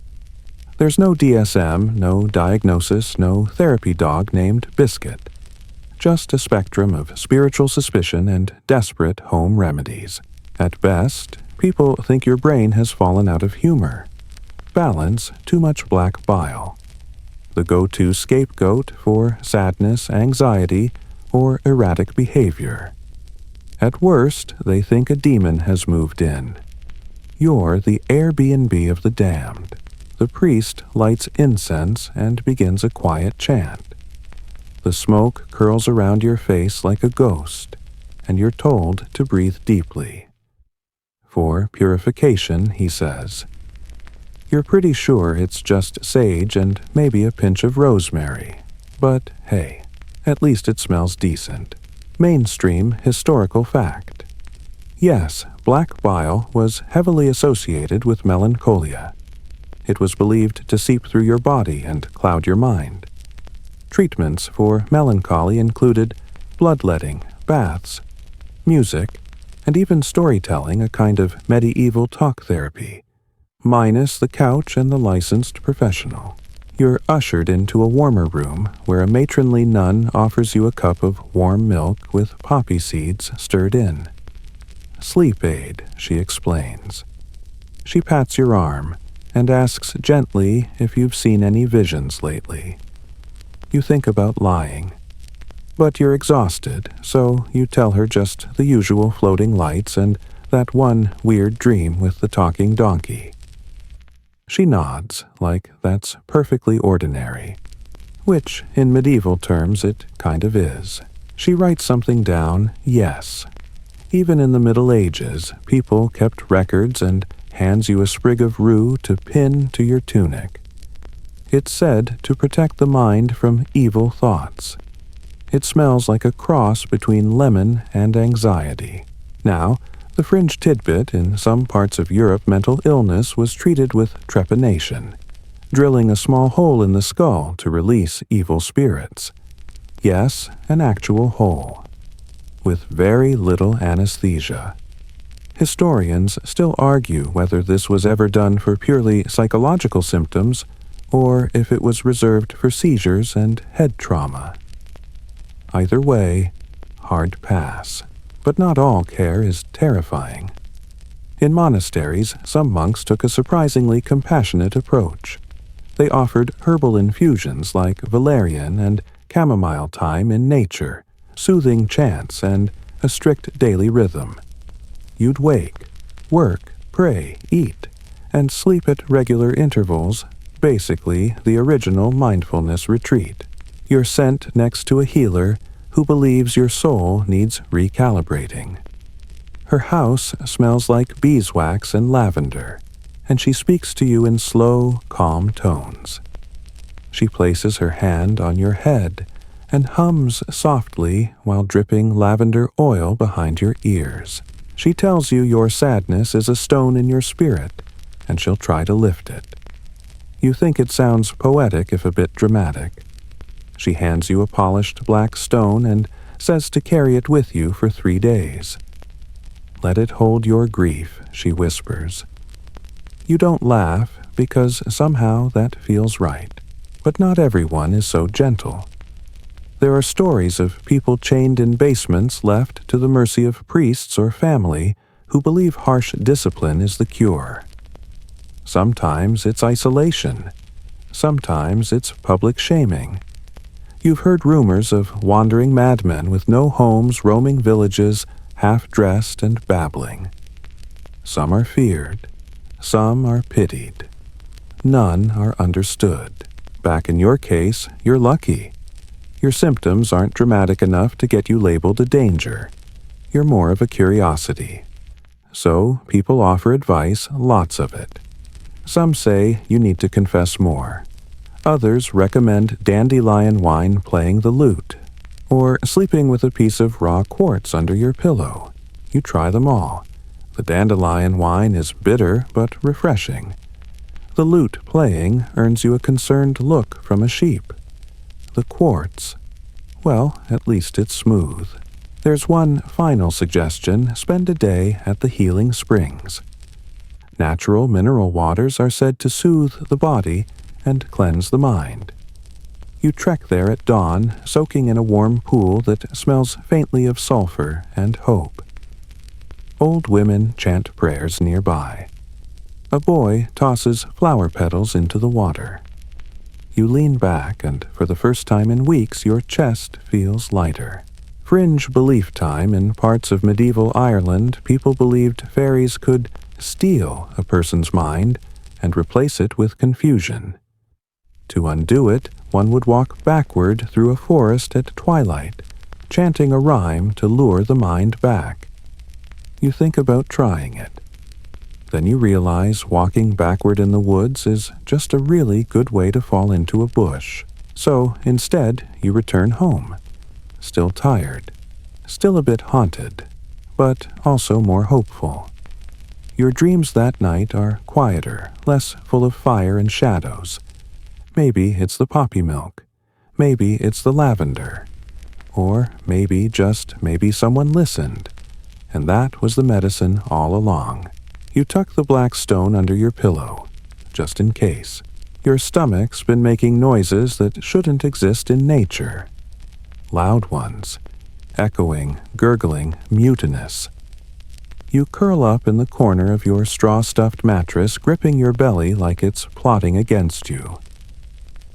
There's no DSM, no diagnosis, no therapy dog named Biscuit. Just a spectrum of spiritual suspicion and desperate home remedies. At best, people think your brain has fallen out of humor. Balance, too much black bile. The go-to scapegoat for sadness, anxiety, or erratic behavior. At worst, they think a demon has moved in. You're the Airbnb of the damned. The priest lights incense and begins a quiet chant. The smoke curls around your face like a ghost, and you're told to breathe deeply. For purification, he says. You're pretty sure it's just sage and maybe a pinch of rosemary. But hey, at least it smells decent. Mainstream historical fact. Yes, black bile was heavily associated with melancholia. It was believed to seep through your body and cloud your mind. Treatments for melancholy included bloodletting, baths, music, and even storytelling, a kind of medieval talk therapy, minus the couch and the licensed professional. You're ushered into a warmer room where a matronly nun offers you a cup of warm milk with poppy seeds stirred in. Sleep aid, she explains. She pats your arm and asks gently if you've seen any visions lately. You think about lying. But you're exhausted, so you tell her just the usual floating lights and that one weird dream with the talking donkey. She nods, like that's perfectly ordinary, which, in medieval terms, it kind of is. She writes something down, yes. Even in the Middle Ages, people kept records and hands you a sprig of rue to pin to your tunic. It's said to protect the mind from evil thoughts. It smells like a cross between lemon and anxiety. Now, the fringe tidbit, in some parts of Europe, mental illness was treated with trepanation, drilling a small hole in the skull to release evil spirits. Yes, an actual hole, with very little anesthesia. Historians still argue whether this was ever done for purely psychological symptoms or if it was reserved for seizures and head trauma. Either way, hard pass. But not all care is terrifying. In monasteries, some monks took a surprisingly compassionate approach. They offered herbal infusions like valerian and chamomile thyme in nature, soothing chants, and a strict daily rhythm. You'd wake, work, pray, eat, and sleep at regular intervals, basically the original mindfulness retreat. You're sent next to a healer who believes your soul needs recalibrating. Her house smells like beeswax and lavender, and she speaks to you in slow, calm tones. She places her hand on your head and hums softly while dripping lavender oil behind your ears. She tells you your sadness is a stone in your spirit, and she'll try to lift it. You think it sounds poetic if a bit dramatic. She hands you a polished black stone and says to carry it with you for 3 days. Let it hold your grief, she whispers. You don't laugh because somehow that feels right, but not everyone is so gentle. There are stories of people chained in basements left to the mercy of priests or family who believe harsh discipline is the cure. Sometimes it's isolation. Sometimes it's public shaming. You've heard rumors of wandering madmen with no homes roaming villages, half-dressed and babbling. Some are feared. Some are pitied. None are understood. Back in your case, you're lucky. Your symptoms aren't dramatic enough to get you labeled a danger. You're more of a curiosity. So people offer advice, lots of it. Some say you need to confess more. Others recommend dandelion wine playing the lute, or sleeping with a piece of raw quartz under your pillow. You try them all. The dandelion wine is bitter but refreshing. The lute playing earns you a concerned look from a sheep. The quartz, well, at least it's smooth. There's one final suggestion: spend a day at the healing springs. Natural mineral waters are said to soothe the body and cleanse the mind. You trek there at dawn, soaking in a warm pool that smells faintly of sulfur and hope. Old women chant prayers nearby. A boy tosses flower petals into the water. You lean back, and for the first time in weeks, your chest feels lighter. Fringe belief time: in parts of medieval Ireland, people believed fairies could steal a person's mind and replace it with confusion. To undo it, one would walk backward through a forest at twilight, chanting a rhyme to lure the mind back. You think about trying it. Then you realize walking backward in the woods is just a really good way to fall into a bush. So instead, you return home. Still tired. Still a bit haunted, but also more hopeful. Your dreams that night are quieter, less full of fire and shadows. Maybe it's the poppy milk. Maybe it's the lavender. Or maybe, just maybe, someone listened. And that was the medicine all along. You tuck the black stone under your pillow, just in case. Your stomach's been making noises that shouldn't exist in nature. Loud ones. Echoing, gurgling, mutinous. You curl up in the corner of your straw-stuffed mattress, gripping your belly like it's plotting against you.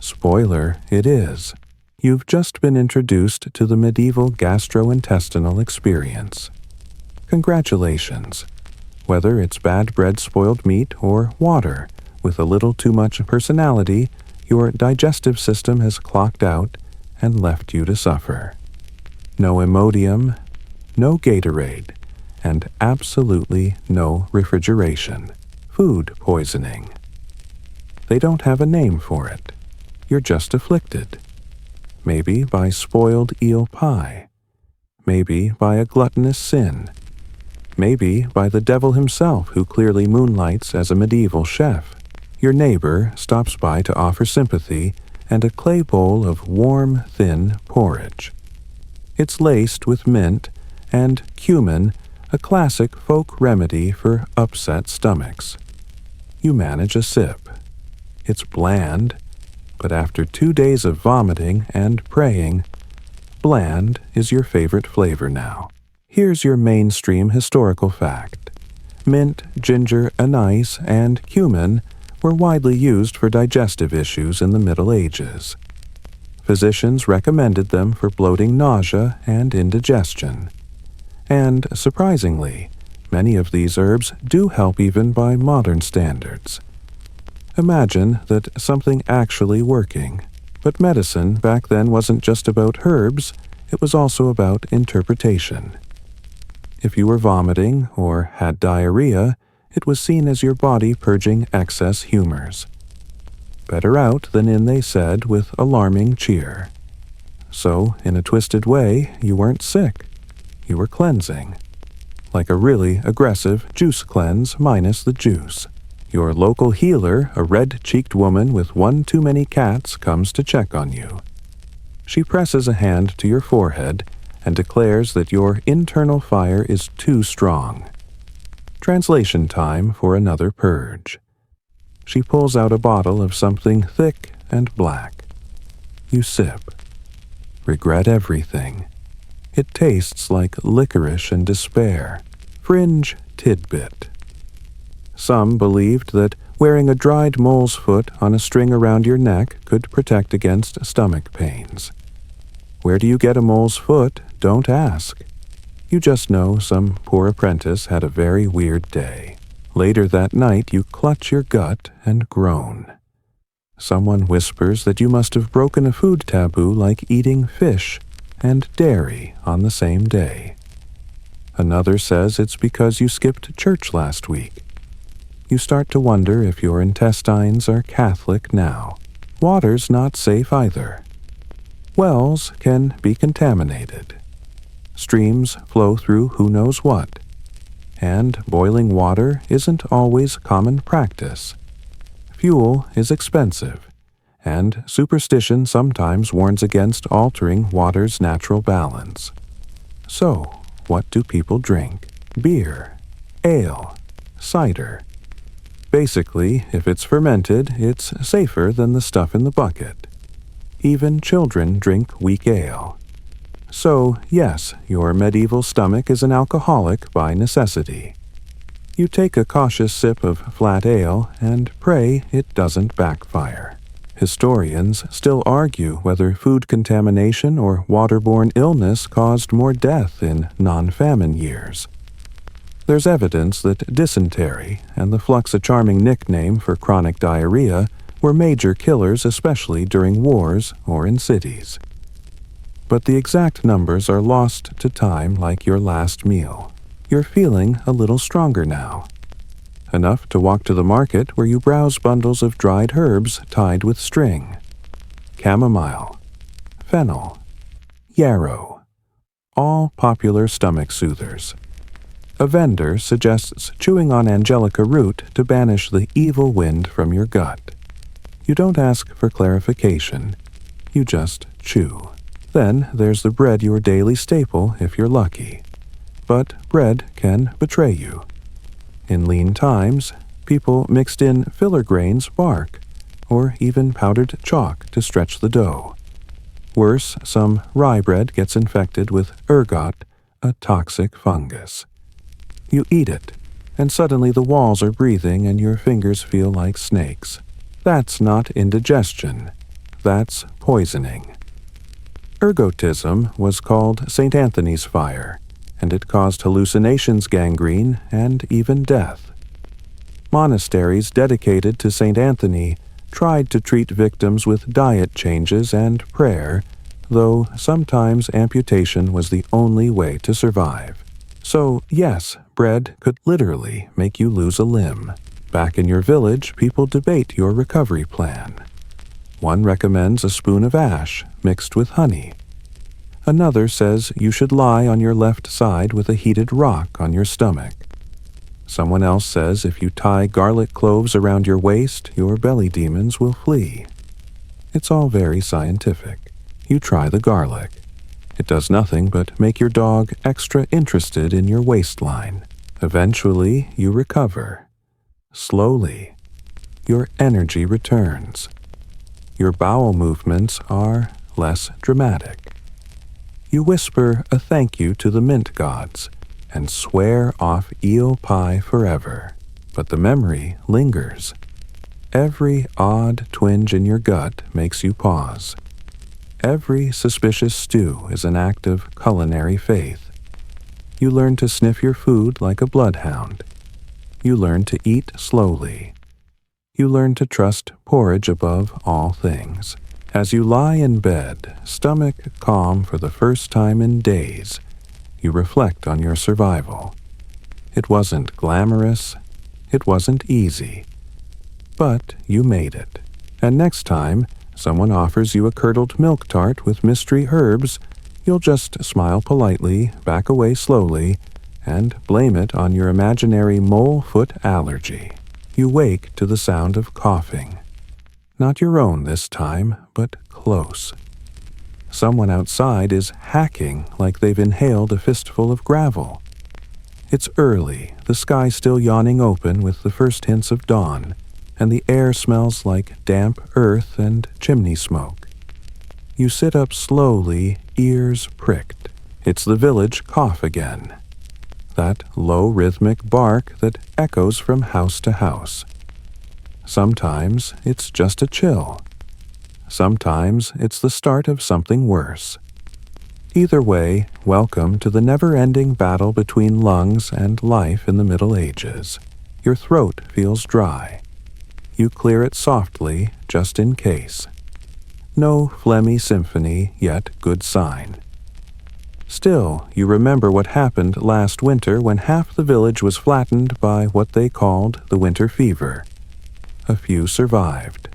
Spoiler, it is. You've just been introduced to the medieval gastrointestinal experience. Congratulations. Whether it's bad bread, spoiled meat, or water, With a little too much personality, your digestive system has clocked out and left you to suffer. No Imodium, no Gatorade, and absolutely no refrigeration. Food poisoning. They don't have a name for it. You're just afflicted. Maybe by spoiled eel pie. Maybe by a gluttonous sin. Maybe by the devil himself who clearly moonlights as a medieval chef. Your neighbor stops by to offer sympathy and a clay bowl of warm, thin porridge. It's laced with mint and cumin, a classic folk remedy for upset stomachs. You manage a sip. It's bland, but after 2 days of vomiting and praying, bland is your favorite flavor now. Here's your mainstream historical fact. Mint, ginger, anise, and cumin were widely used for digestive issues in the Middle Ages. Physicians recommended them for bloating, nausea, and indigestion. And, surprisingly, many of these herbs do help even by modern standards. Imagine that something actually working. But medicine back then wasn't just about herbs, it was also about interpretation. If you were vomiting or had diarrhea, it was seen as your body purging excess humors. Better out than in, they said, with alarming cheer. So, in a twisted way, you weren't sick. You were cleansing. Like a really aggressive juice cleanse minus the juice. Your local healer, a red-cheeked woman with one too many cats, comes to check on you. She presses a hand to your forehead and declares that your internal fire is too strong. Translation time for another purge. She pulls out a bottle of something thick and black. You sip. Regret everything. It tastes like licorice and despair. Fringe tidbit. Some believed that wearing a dried mole's foot on a string around your neck could protect against stomach pains. Where do you get a mole's foot? Don't ask. You just know some poor apprentice had a very weird day. Later that night you clutch your gut and groan. Someone whispers that you must have broken a food taboo like eating fish and dairy on the same day. Another says it's because you skipped church last week. You start to wonder if your intestines are Catholic now. Water's not safe either. Wells can be contaminated. Streams flow through who knows what. And boiling water isn't always common practice. Fuel is expensive, and superstition sometimes warns against altering water's natural balance. So, what do people drink? Beer, ale, cider. Basically, if it's fermented, it's safer than the stuff in the bucket. Even children drink weak ale. So, yes, your medieval stomach is an alcoholic by necessity. You take a cautious sip of flat ale and pray it doesn't backfire. Historians still argue whether food contamination or waterborne illness caused more death in non-famine years. There's evidence that dysentery and the flux a charming nickname for chronic diarrhea were major killers, especially during wars or in cities. But the exact numbers are lost to time like your last meal. You're feeling a little stronger now. Enough to walk to the market where you browse bundles of dried herbs tied with string. Chamomile, fennel, yarrow, all popular stomach soothers. A vendor suggests chewing on angelica root to banish the evil wind from your gut. You don't ask for clarification. You just chew. Then there's the bread, your daily staple if you're lucky. But bread can betray you. In lean times, people mixed in filler grains bark, or even powdered chalk to stretch the dough. Worse, some rye bread gets infected with ergot, a toxic fungus. You eat it, and suddenly the walls are breathing and your fingers feel like snakes. That's not indigestion. That's poisoning. Ergotism was called St. Anthony's fire, and it caused hallucinations, gangrene, and even death. Monasteries dedicated to St. Anthony tried to treat victims with diet changes and prayer, though sometimes amputation was the only way to survive. So, yes, bread could literally make you lose a limb. Back in your village, people debate your recovery plan. One recommends a spoon of ash mixed with honey. Another says you should lie on your left side with a heated rock on your stomach. Someone else says if you tie garlic cloves around your waist, your belly demons will flee. It's all very scientific. You try the garlic. It does nothing but make your dog extra interested in your waistline. Eventually, you recover. Slowly, your energy returns. Your bowel movements are less dramatic. You whisper a thank you to the mint gods and swear off eel pie forever. But the memory lingers. Every odd twinge in your gut makes you pause. Every suspicious stew is an act of culinary faith. You learn to sniff your food like a bloodhound. You learn to eat slowly. You learn to trust porridge above all things. As you lie in bed, stomach calm for the first time in days, you reflect on your survival. It wasn't glamorous. It wasn't easy. But you made it. And next time someone offers you a curdled milk tart with mystery herbs, you'll just smile politely, back away slowly, and blame it on your imaginary mole-foot allergy. You wake to the sound of coughing. Not your own this time, but close. Someone outside is hacking like they've inhaled a fistful of gravel. It's early, the sky still yawning open with the first hints of dawn, and the air smells like damp earth and chimney smoke. You sit up slowly, ears pricked. It's the village cough again. That low rhythmic bark that echoes from house to house. Sometimes it's just a chill. Sometimes it's the start of something worse. Either way, welcome to the never-ending battle between lungs and life in the Middle Ages. Your throat feels dry. You clear it softly, just in case. No phlegmy symphony, yet good sign. Still, you remember what happened last winter when half the village was flattened by what they called the winter fever. A few survived.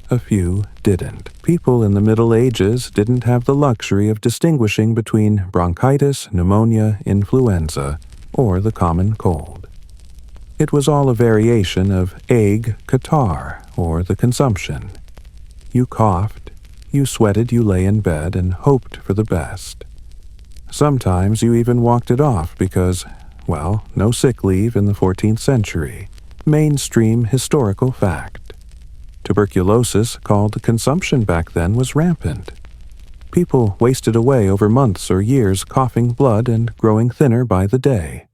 A few didn't. People in the Middle Ages didn't have the luxury of distinguishing between bronchitis, pneumonia, influenza, or the common cold. It was all a variation of ague catarrh, or the consumption. You coughed, you sweated, you lay in bed and hoped for the best. Sometimes you even walked it off because, well, no sick leave in the 14th century. Mainstream historical fact. Tuberculosis, called consumption back then, was rampant. People wasted away over months or years coughing blood and growing thinner by the day.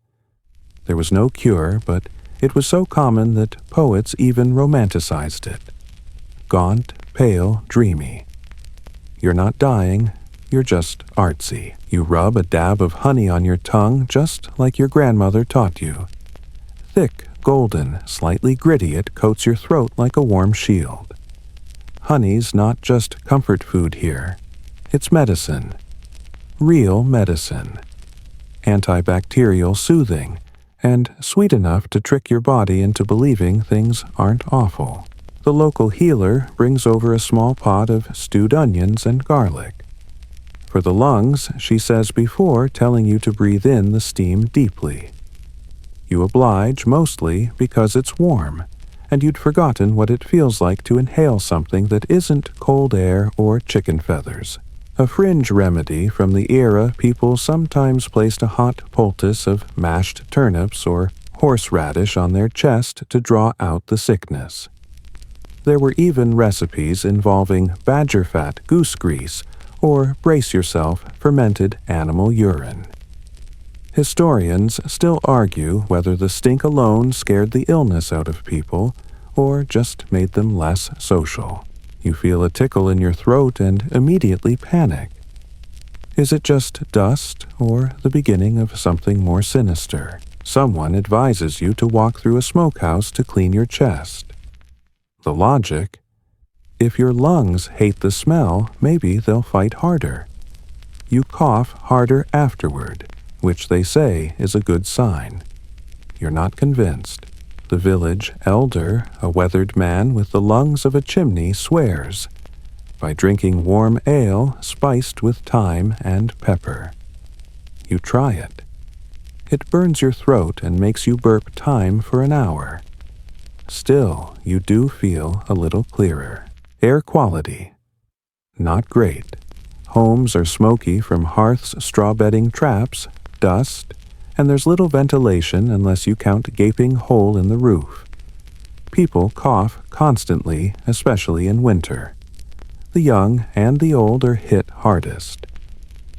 There was no cure, but it was so common that poets even romanticized it. Gaunt, pale, dreamy. You're not dying, you're just artsy. You rub a dab of honey on your tongue just like your grandmother taught you. Thick, golden, slightly gritty, it coats your throat like a warm shield. Honey's not just comfort food here. It's medicine. Real medicine. Antibacterial, soothing, and sweet enough to trick your body into believing things aren't awful. The local healer brings over a small pot of stewed onions and garlic. For the lungs, she says before telling you to breathe in the steam deeply. You oblige mostly because it's warm, and you'd forgotten what it feels like to inhale something that isn't cold air or chicken feathers. A fringe remedy from the era people sometimes placed a hot poultice of mashed turnips or horseradish on their chest to draw out the sickness. There were even recipes involving badger fat, goose grease, or, brace yourself, fermented animal urine. Historians still argue whether the stink alone scared the illness out of people or just made them less social. You feel a tickle in your throat and immediately panic. Is it just dust or the beginning of something more sinister? Someone advises you to walk through a smokehouse to clean your chest. The logic: if your lungs hate the smell, maybe they'll fight harder. You cough harder afterward, which they say is a good sign. You're not convinced. The village elder, a weathered man with the lungs of a chimney, swears by drinking warm ale spiced with thyme and pepper. You try it. It burns your throat and makes you burp thyme for an hour. Still, you do feel a little clearer. Air quality: not great. Homes are smoky from hearths, straw bedding traps, dust, and there's little ventilation unless you count gaping hole in the roof. People cough constantly, especially in winter. The young and the old are hit hardest.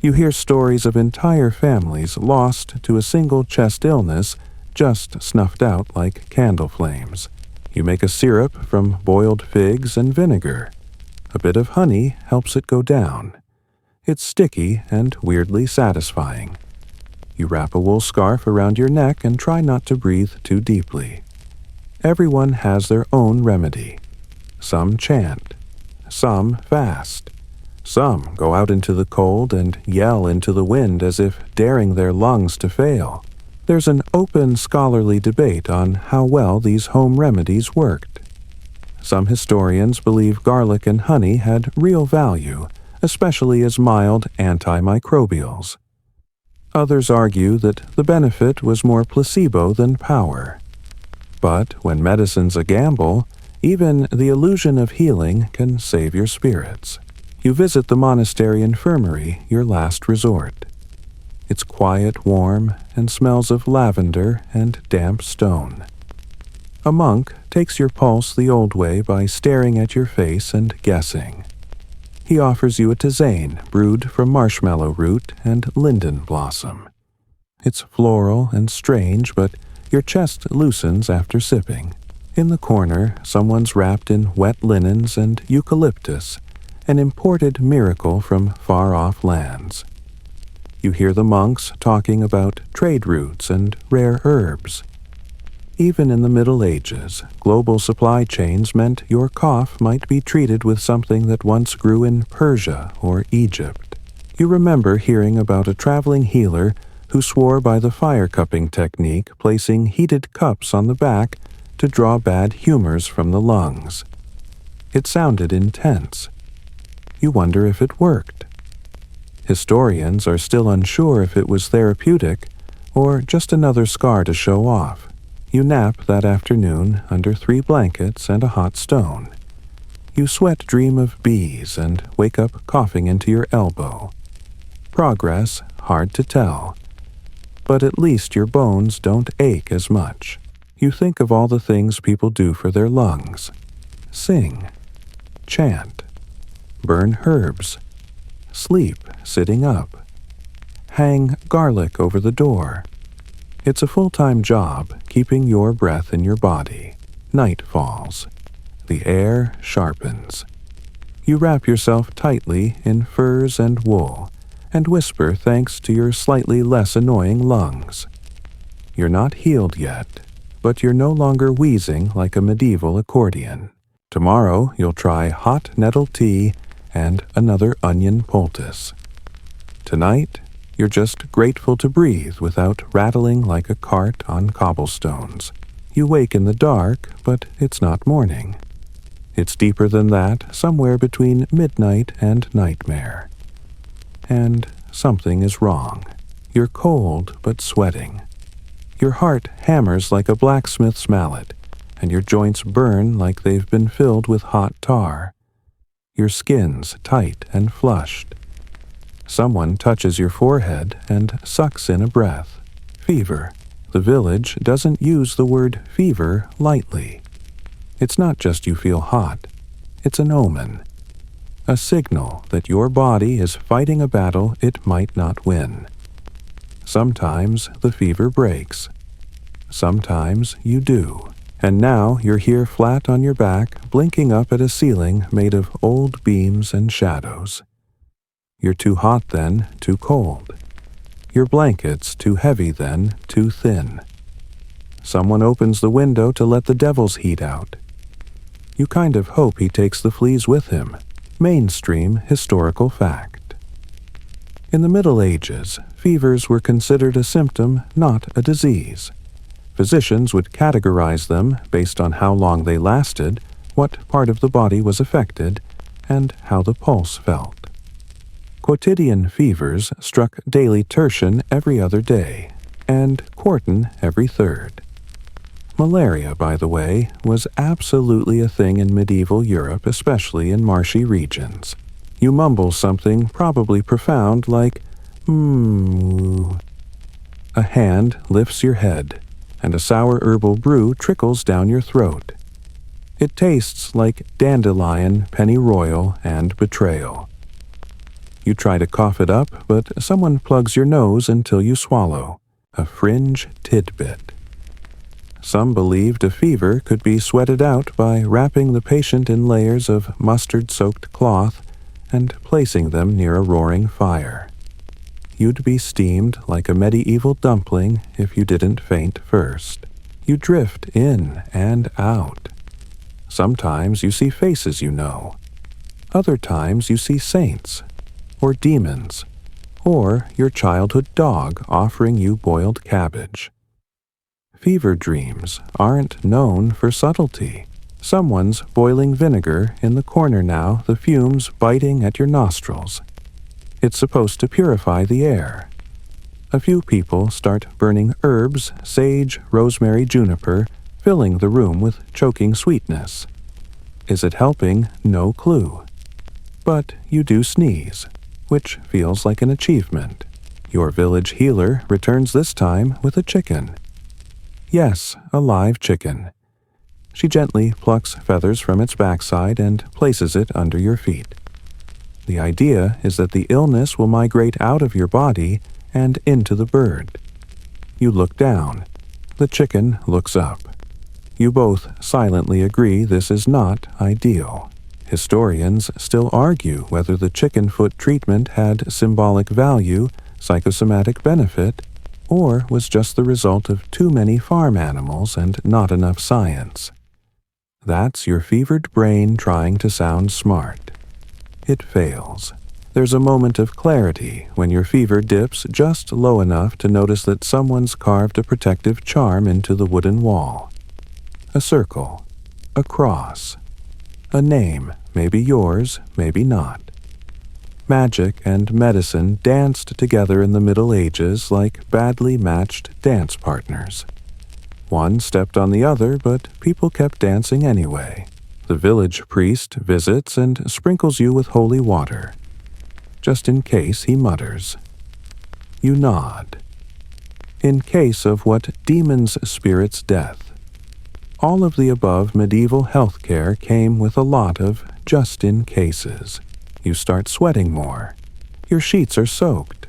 You hear stories of entire families lost to a single chest illness, just snuffed out like candle flames. You make a syrup from boiled figs and vinegar. A bit of honey helps it go down. It's sticky and weirdly satisfying. You wrap a wool scarf around your neck and try not to breathe too deeply. Everyone has their own remedy. Some chant. Some fast. Some go out into the cold and yell into the wind as if daring their lungs to fail. There's an open scholarly debate on how well these home remedies worked. Some historians believe garlic and honey had real value, especially as mild antimicrobials. Others argue that the benefit was more placebo than power. But when medicine's a gamble, even the illusion of healing can save your spirits. You visit the monastery infirmary, your last resort. It's quiet, warm, and smells of lavender and damp stone. A monk takes your pulse the old way by staring at your face and guessing. He offers you a tisane brewed from marshmallow root and linden blossom. It's floral and strange, but your chest loosens after sipping. In the corner, someone's wrapped in wet linens and eucalyptus, an imported miracle from far-off lands. You hear the monks talking about trade routes and rare herbs. Even in the Middle Ages, global supply chains meant your cough might be treated with something that once grew in Persia or Egypt. You remember hearing about a traveling healer who swore by the fire cupping technique, placing heated cups on the back to draw bad humors from the lungs. It sounded intense. You wonder if it worked. Historians are still unsure if it was therapeutic or just another scar to show off. You nap that afternoon under 3 blankets and a hot stone. You sweat dream of bees and wake up coughing into your elbow. Progress hard to tell, but at least your bones don't ache as much. You think of all the things people do for their lungs. Sing, chant, burn herbs, sleep sitting up, hang garlic over the door. It's a full-time job, keeping your breath in your body. Night falls. The air sharpens. You wrap yourself tightly in furs and wool, and whisper thanks to your slightly less annoying lungs. You're not healed yet, but you're no longer wheezing like a medieval accordion. Tomorrow you'll try hot nettle tea and another onion poultice. Tonight, you're just grateful to breathe without rattling like a cart on cobblestones. You wake in the dark, but it's not morning. It's deeper than that, somewhere between midnight and nightmare. And something is wrong. You're cold but sweating. Your heart hammers like a blacksmith's mallet, and your joints burn like they've been filled with hot tar. Your skin's tight and flushed. Someone touches your forehead and sucks in a breath. Fever. The village doesn't use the word fever lightly. It's not just you feel hot. It's an omen. A signal that your body is fighting a battle it might not win. Sometimes the fever breaks. Sometimes you do. And now you're here flat on your back, blinking up at a ceiling made of old beams and shadows. You're too hot then, too cold. Your blanket's too heavy then, too thin. someone opens the window to let the devil's heat out. You kind of hope he takes the fleas with him. Mainstream historical fact. In the Middle Ages, fevers were considered a symptom, not a disease. Physicians would categorize them based on how long they lasted, what part of the body was affected, and how the pulse felt. Quotidian fevers struck daily tertian every other day, and quartan every third. Malaria, by the way, was absolutely a thing in medieval Europe, especially in marshy regions. You mumble something probably profound like, A hand lifts your head, and a sour herbal brew trickles down your throat. It tastes like dandelion, pennyroyal, and betrayal. You try to cough it up, but someone plugs your nose until you swallow. A fringe tidbit. Some believed a fever could be sweated out by wrapping the patient in layers of mustard-soaked cloth and placing them near a roaring fire. You'd be steamed like a medieval dumpling if you didn't faint first. You drift in and out. Sometimes you see faces you know. Other times you see saints, or demons, or your childhood dog offering you boiled cabbage. Fever dreams aren't known for subtlety. Someone's boiling vinegar in the corner now, the fumes biting at your nostrils. It's supposed to purify the air. A few people start burning herbs, sage, rosemary, juniper, filling the room with choking sweetness. Is it helping? No clue. But you do sneeze, which feels like an achievement. Your village healer returns this time with a chicken. Yes, a live chicken. She gently plucks feathers from its backside and places it under your feet. The idea is that the illness will migrate out of your body and into the bird. You look down. The chicken looks up. You both silently agree this is not ideal. Historians still argue whether the chicken foot treatment had symbolic value, psychosomatic benefit, or was just the result of too many farm animals and not enough science. That's your fevered brain trying to sound smart. It fails. There's a moment of clarity when your fever dips just low enough to notice that someone's carved a protective charm into the wooden wall. A circle, a cross, a name, maybe yours, maybe not. Magic and medicine danced together in the Middle Ages like badly matched dance partners. One stepped on the other, but people kept dancing anyway. The village priest visits and sprinkles you with holy water, just in case he mutters. You nod. In case of what demons' spirits' death. All of the above medieval health care came with a lot of just-in-cases. You start sweating more. Your sheets are soaked.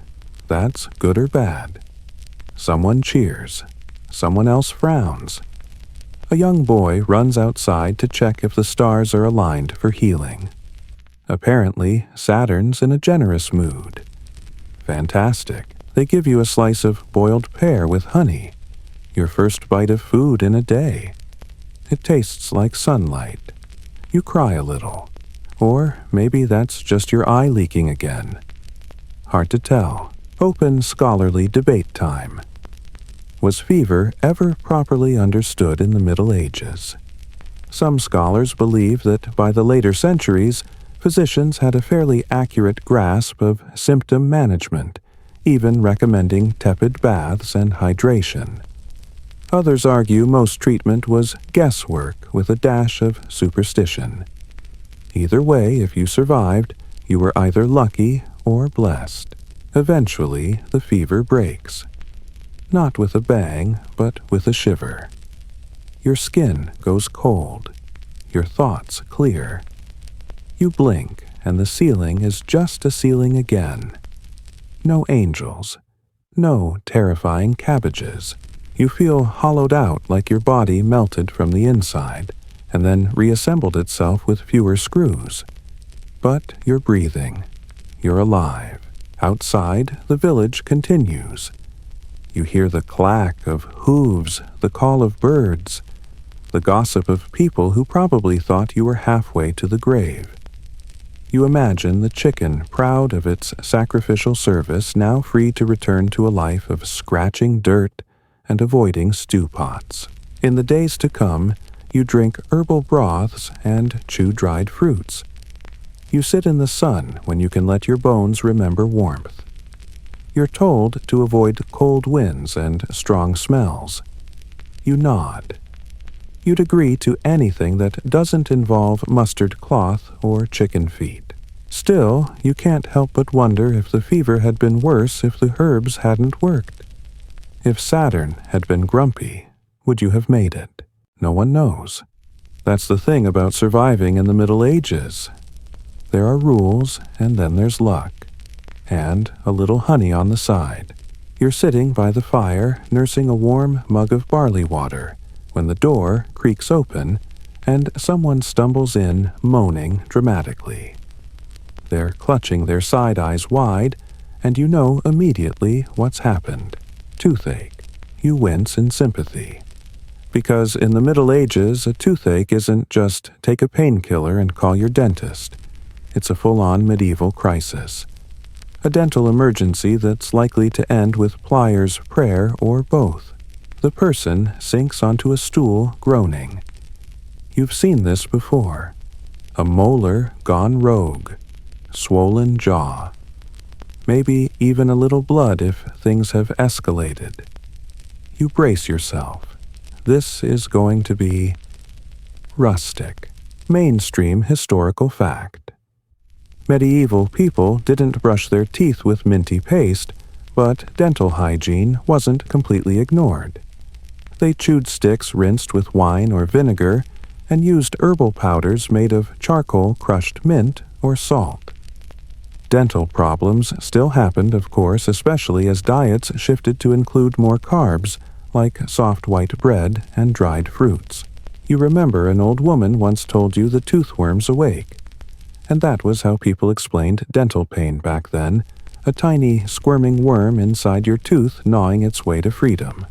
That's good or bad. Someone cheers. Someone else frowns. A young boy runs outside to check if the stars are aligned for healing. Apparently, Saturn's in a generous mood. Fantastic. They give you a slice of boiled pear with honey. Your first bite of food in a day. It tastes like sunlight. You cry a little. Or maybe that's just your eye leaking again. Hard to tell. Open scholarly debate time. Was fever ever properly understood in the Middle Ages? Some scholars believe that by the later centuries, physicians had a fairly accurate grasp of symptom management, even recommending tepid baths and hydration. Others argue most treatment was guesswork with a dash of superstition. Either way, if you survived, you were either lucky or blessed. Eventually, the fever breaks. Not with a bang, but with a shiver. Your skin goes cold. Your thoughts clear. You blink, and the ceiling is just a ceiling again. No angels. No terrifying cabbages. You feel hollowed out like your body melted from the inside, and then reassembled itself with fewer screws. But you're breathing. You're alive. Outside, the village continues. You hear the clack of hooves, the call of birds, the gossip of people who probably thought you were halfway to the grave. You imagine the chicken, proud of its sacrificial service, now free to return to a life of scratching dirt and avoiding stew pots. In the days to come, you drink herbal broths and chew dried fruits. You sit in the sun when you can let your bones remember warmth. You're told to avoid cold winds and strong smells. You nod. You'd agree to anything that doesn't involve mustard cloth or chicken feet. Still, you can't help but wonder if the fever had been worse if the herbs hadn't worked. If Saturn had been grumpy, would you have made it? No one knows. That's the thing about surviving in the Middle Ages. There are rules, and then there's luck. And a little honey on the side. You're sitting by the fire, nursing a warm mug of barley water, when the door creaks open and someone stumbles in, moaning dramatically. They're clutching their side eyes wide, and you know immediately what's happened. Toothache. You wince in sympathy. Because in the Middle Ages, a toothache isn't just take a painkiller and call your dentist. It's a full-on medieval crisis. A dental emergency that's likely to end with pliers, prayer, or both. The person sinks onto a stool, groaning. You've seen this before. A molar gone rogue. Swollen jaw. Maybe even a little blood if things have escalated. You brace yourself. This is going to be rustic. Mainstream historical fact. Medieval people didn't brush their teeth with minty paste, but dental hygiene wasn't completely ignored. They chewed sticks rinsed with wine or vinegar and used herbal powders made of charcoal, crushed mint, or salt. Dental problems still happened, of course, especially as diets shifted to include more carbs, like soft white bread and dried fruits. You remember an old woman once told you the toothworm's awake. And that was how people explained dental pain back then, a tiny squirming worm inside your tooth gnawing its way to freedom.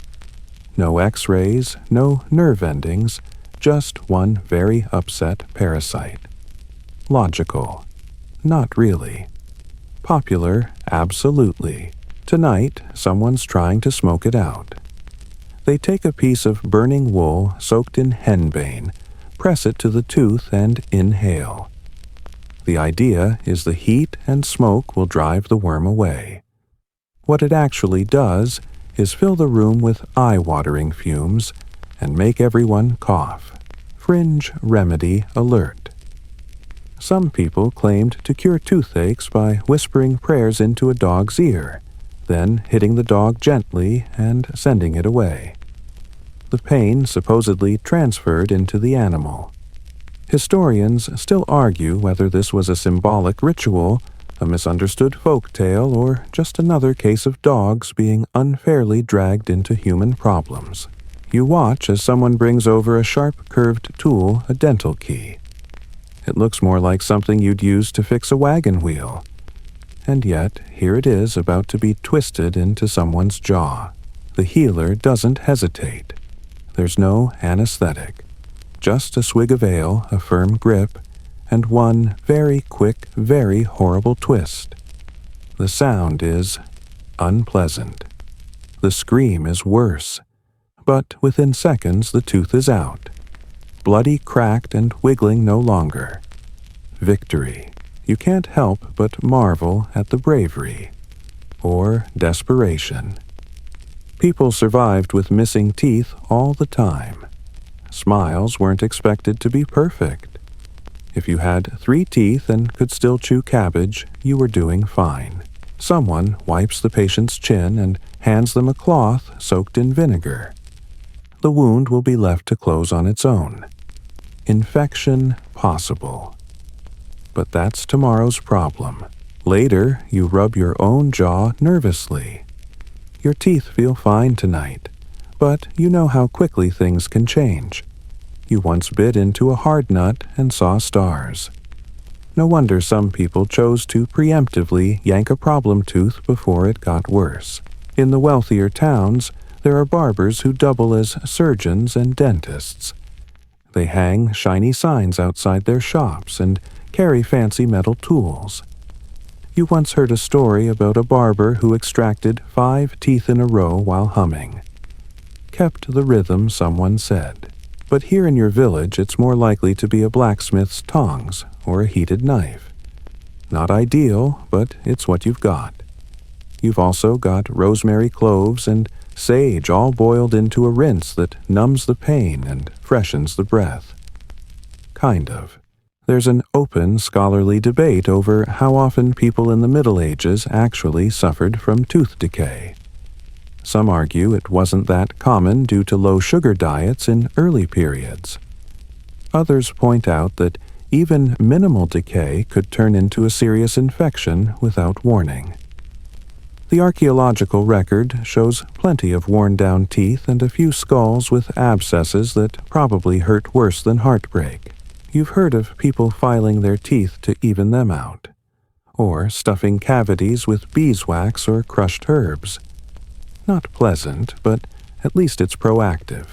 No x-rays, no nerve endings, just one very upset parasite. Logical. Not really. Popular, absolutely. Tonight, someone's trying to smoke it out. They take a piece of burning wool soaked in henbane, press it to the tooth, and inhale. The idea is the heat and smoke will drive the worm away. What it actually does is fill the room with eye-watering fumes and make everyone cough. Fringe remedy alert. Some people claimed to cure toothaches by whispering prayers into a dog's ear, then hitting the dog gently and sending it away. The pain supposedly transferred into the animal. Historians still argue whether this was a symbolic ritual, a misunderstood folk tale, or just another case of dogs being unfairly dragged into human problems. You watch as someone brings over a sharp curved tool, a dental key. It looks more like something you'd use to fix a wagon wheel. And yet, here it is about to be twisted into someone's jaw. The healer doesn't hesitate. There's no anesthetic. Just a swig of ale, a firm grip, and one very quick, very horrible twist. The sound is unpleasant. The scream is worse. But within seconds the tooth is out. Bloody, cracked, and wiggling no longer. Victory. You can't help but marvel at the bravery. Or desperation. People survived with missing teeth all the time. Smiles weren't expected to be perfect. If you had 3 teeth and could still chew cabbage, you were doing fine. Someone wipes the patient's chin and hands them a cloth soaked in vinegar. The wound will be left to close on its own. Infection possible. But that's tomorrow's problem. Later, you rub your own jaw nervously. Your teeth feel fine tonight, but you know how quickly things can change. You once bit into a hard nut and saw stars. No wonder some people chose to preemptively yank a problem tooth before it got worse. In the wealthier towns, there are barbers who double as surgeons and dentists. They hang shiny signs outside their shops and carry fancy metal tools. You once heard a story about a barber who extracted 5 teeth in a row while humming. Kept the rhythm, someone said. But here in your village, it's more likely to be a blacksmith's tongs or a heated knife. Not ideal, but it's what you've got. You've also got rosemary cloves and sage all boiled into a rinse that numbs the pain and freshens the breath. Kind of. There's an open scholarly debate over how often people in the Middle Ages actually suffered from tooth decay. Some argue it wasn't that common due to low-sugar diets in early periods. Others point out that even minimal decay could turn into a serious infection without warning. The archaeological record shows plenty of worn-down teeth and a few skulls with abscesses that probably hurt worse than heartbreak. You've heard of people filing their teeth to even them out, or stuffing cavities with beeswax or crushed herbs. Not pleasant, but at least it's proactive.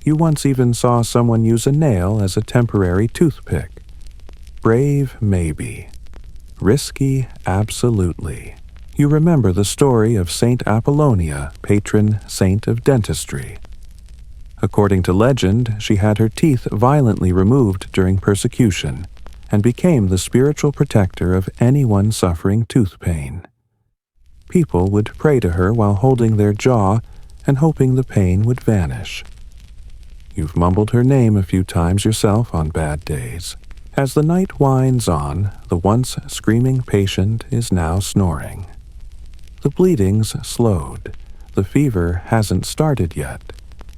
You once even saw someone use a nail as a temporary toothpick. Brave, maybe. Risky, absolutely. You remember the story of Saint Apollonia, patron saint of dentistry. According to legend, she had her teeth violently removed during persecution and became the spiritual protector of anyone suffering tooth pain. People would pray to her while holding their jaw and hoping the pain would vanish. You've mumbled her name a few times yourself on bad days. As the night winds on, the once screaming patient is now snoring. The bleeding's slowed, the fever hasn't started yet,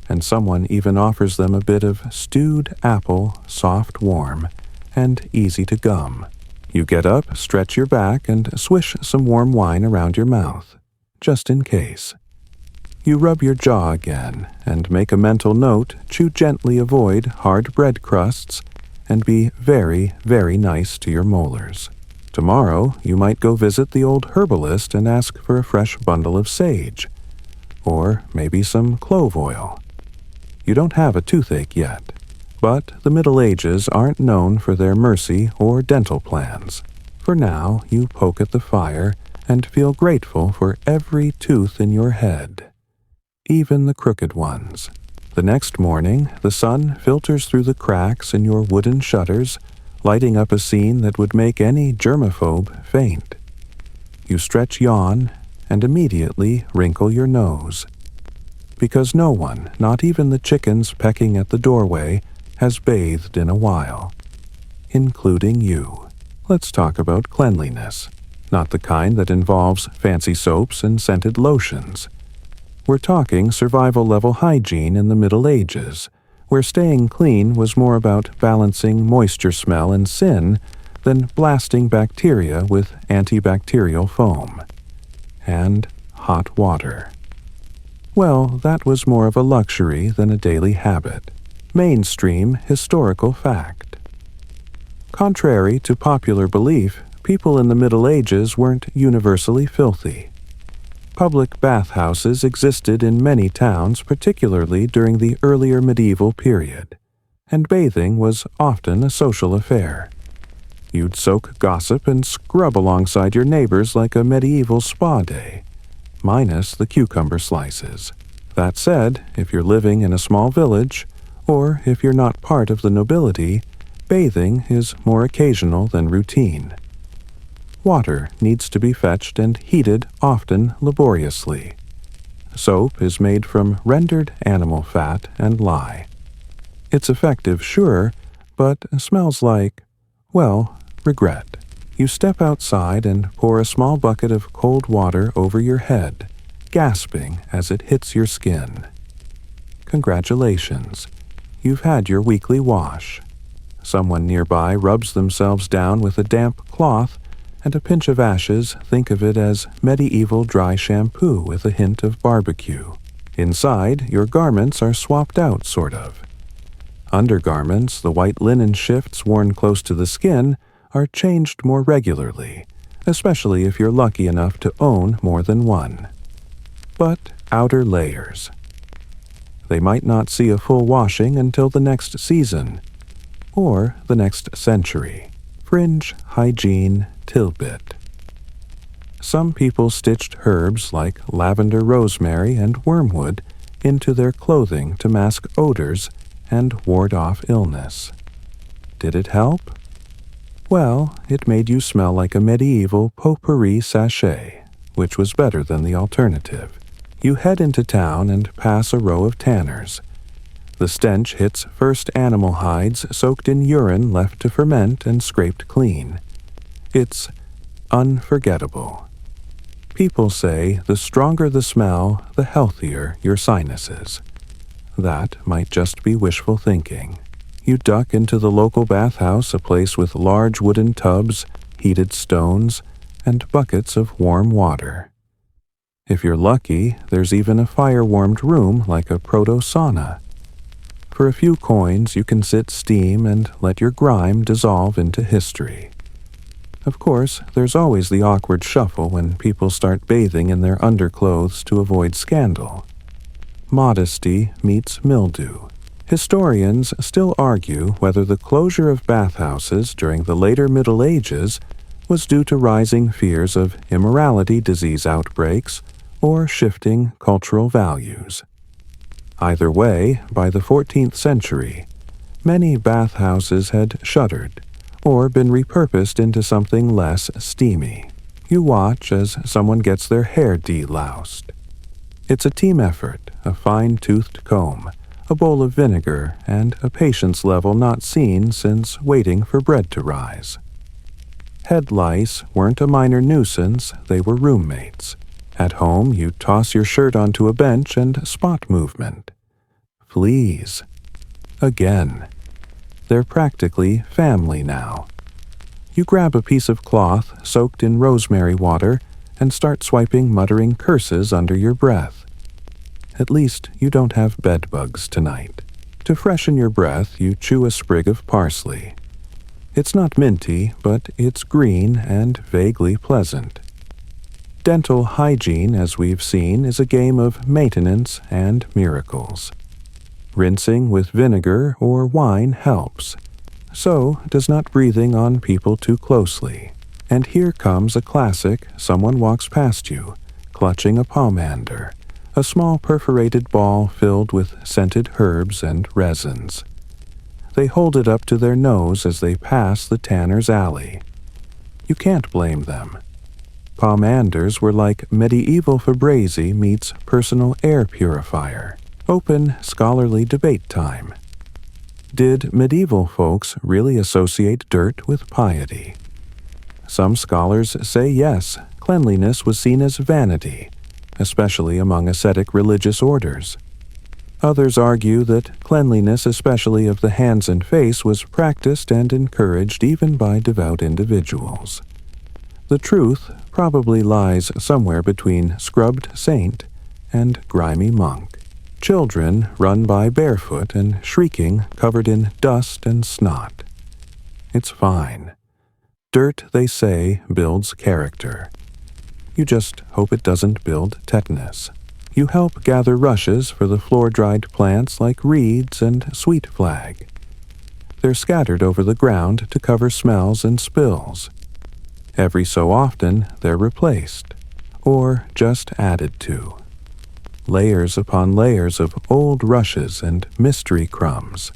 and someone even offers them a bit of stewed apple, soft warm, and easy to gum. You get up, stretch your back, and swish some warm wine around your mouth, just in case. You rub your jaw again, and make a mental note to gently avoid hard bread crusts, and be very, very nice to your molars. Tomorrow, you might go visit the old herbalist and ask for a fresh bundle of sage, or maybe some clove oil. You don't have a toothache yet, but the Middle Ages aren't known for their mercy or dental plans. For now, you poke at the fire and feel grateful for every tooth in your head, even the crooked ones. The next morning, the sun filters through the cracks in your wooden shutters, lighting up a scene that would make any germaphobe faint. You stretch yawn and immediately wrinkle your nose. Because no one, not even the chickens pecking at the doorway, has bathed in a while, including you. Let's talk about cleanliness, not the kind that involves fancy soaps and scented lotions. We're talking survival-level hygiene in the Middle Ages, where staying clean was more about balancing moisture smell and sin than blasting bacteria with antibacterial foam. And hot water. Well, that was more of a luxury than a daily habit. Mainstream historical fact. Contrary to popular belief, people in the Middle Ages weren't universally filthy. Public bathhouses existed in many towns, particularly during the earlier medieval period, and bathing was often a social affair. You'd soak gossip and scrub alongside your neighbors like a medieval spa day, minus the cucumber slices. That said, if you're living in a small village, or if you're not part of the nobility, bathing is more occasional than routine. Water needs to be fetched and heated often laboriously. Soap is made from rendered animal fat and lye. It's effective, sure, but smells like, well, regret. You step outside and pour a small bucket of cold water over your head, gasping as it hits your skin. Congratulations, you've had your weekly wash. Someone nearby rubs themselves down with a damp cloth and a pinch of ashes. Think of it as medieval dry shampoo with a hint of barbecue. Inside, your garments are swapped out, sort of. Undergarments, the white linen shifts worn close to the skin, are changed more regularly, especially if you're lucky enough to own more than one. but outer layers. They might not see a full washing until the next season, or the next century. Fringe hygiene tidbit. Some people stitched herbs like lavender, rosemary, and wormwood into their clothing to mask odors and ward off illness. Did it help? Well, it made you smell like a medieval potpourri sachet, which was better than the alternative. You head into town and pass a row of tanners. The stench hits first animal hides soaked in urine left to ferment and scraped clean. It's unforgettable. People say the stronger the smell, the healthier your sinuses. That might just be wishful thinking. You duck into the local bathhouse, a place with large wooden tubs, heated stones, and buckets of warm water. If you're lucky, there's even a fire-warmed room like a proto-sauna. For a few coins, you can sit steam and let your grime dissolve into history. Of course, there's always the awkward shuffle when people start bathing in their underclothes to avoid scandal. Modesty meets mildew. Historians still argue whether the closure of bathhouses during the later Middle Ages was due to rising fears of immorality disease outbreaks or shifting cultural values. Either way, by the 14th century, many bathhouses had shuttered or been repurposed into something less steamy. You watch as someone gets their hair deloused. It's a team effort, a fine-toothed comb, a bowl of vinegar, and a patience level not seen since waiting for bread to rise. Head lice weren't a minor nuisance, they were roommates. At home, you toss your shirt onto a bench and spot movement. Fleas. Again. They're practically family now. You grab a piece of cloth soaked in rosemary water and start swiping muttering curses under your breath. At least you don't have bed bugs tonight. To freshen your breath, you chew a sprig of parsley. It's not minty, but it's green and vaguely pleasant. Dental hygiene, as we've seen, is a game of maintenance and miracles. Rinsing with vinegar or wine helps. So does not breathing on people too closely. And here comes a classic: someone walks past you, clutching a pomander, a small perforated ball filled with scented herbs and resins. They hold it up to their nose as they pass the tanner's alley. You can't blame them. Pomanders were like medieval Febreze meets personal air purifier. Open scholarly debate time. Did medieval folks really associate dirt with piety? Some scholars say yes, cleanliness was seen as vanity, especially among ascetic religious orders. Others argue that cleanliness, especially of the hands and face, was practiced and encouraged even by devout individuals. The truth probably lies somewhere between scrubbed saint and grimy monk. Children run by barefoot and shrieking, covered in dust and snot. It's fine. Dirt, they say, builds character. You just hope it doesn't build tetanus. You help gather rushes for the floor-dried plants like reeds and sweet flag. They're scattered over the ground to cover smells and spills. Every so often, they're replaced, or just added to. Layers upon layers of old rushes and mystery crumbs.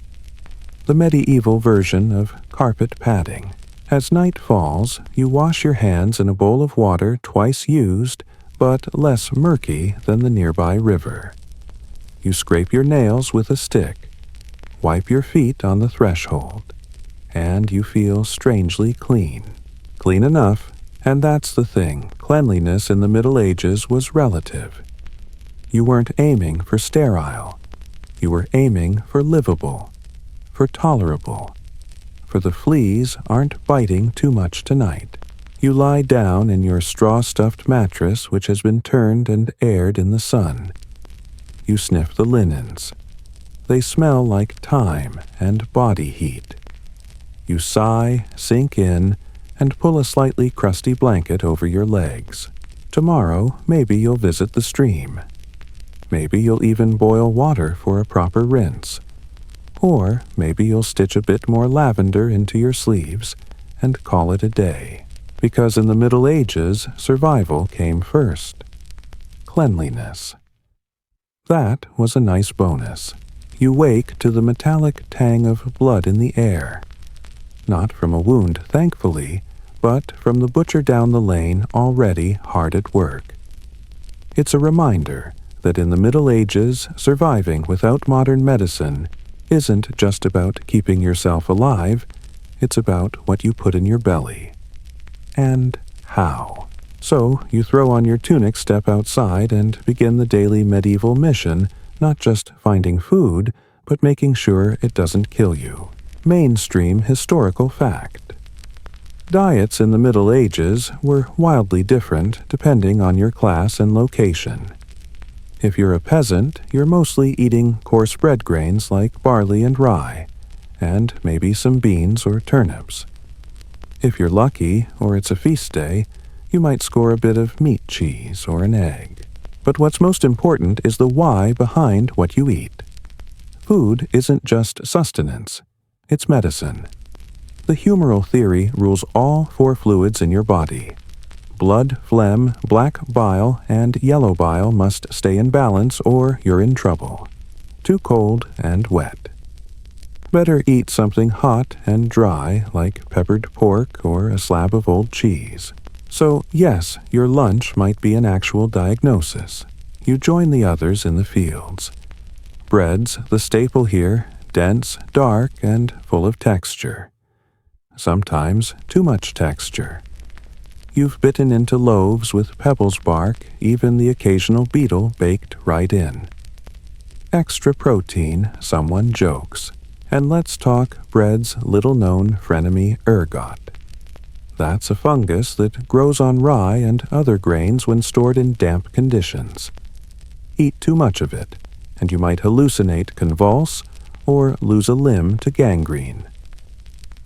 The medieval version of carpet padding. As night falls, you wash your hands in a bowl of water twice used, but less murky than the nearby river. You scrape your nails with a stick, wipe your feet on the threshold, and you feel strangely clean. Clean enough, and that's the thing, cleanliness in the Middle Ages was relative. You weren't aiming for sterile. You were aiming for livable, for tolerable. For the fleas aren't biting too much tonight. You lie down in your straw-stuffed mattress which has been turned and aired in the sun. You sniff the linens. They smell like thyme and body heat. You sigh, sink in, and pull a slightly crusty blanket over your legs. Tomorrow, maybe you'll visit the stream. maybe you'll even boil water for a proper rinse. Or maybe you'll stitch a bit more lavender into your sleeves and call it a day. Because in the Middle Ages, survival came first. Cleanliness. That was a nice bonus. You wake to the metallic tang of blood in the air. Not from a wound, thankfully, but from the butcher down the lane already hard at work. It's a reminder that in the Middle Ages, surviving without modern medicine isn't just about keeping yourself alive, it's about what you put in your belly. And how. So you throw on your tunic, step outside, and begin the daily medieval mission, not just finding food, but making sure it doesn't kill you. Mainstream historical fact. Diets in the Middle Ages were wildly different depending on your class and location. If you're a peasant, you're mostly eating coarse bread grains like barley and rye, and maybe some beans or turnips. If you're lucky, or it's a feast day, you might score a bit of meat cheese or an egg. But what's most important is the why behind what you eat. Food isn't just sustenance, it's medicine. The humoral theory rules all 4 fluids in your body. Blood, phlegm, black bile, and yellow bile must stay in balance or you're in trouble. Too cold and wet. Better eat something hot and dry like peppered pork or a slab of old cheese. So yes, your lunch might be an actual diagnosis. You join the others in the fields. Bread's the staple here, dense, dark, and full of texture. Sometimes too much texture. You've bitten into loaves with pebbles bark, even the occasional beetle baked right in. Extra protein, someone jokes. And let's talk bread's little-known frenemy ergot. That's a fungus that grows on rye and other grains when stored in damp conditions. Eat too much of it, and you might hallucinate, convulse, or lose a limb to gangrene.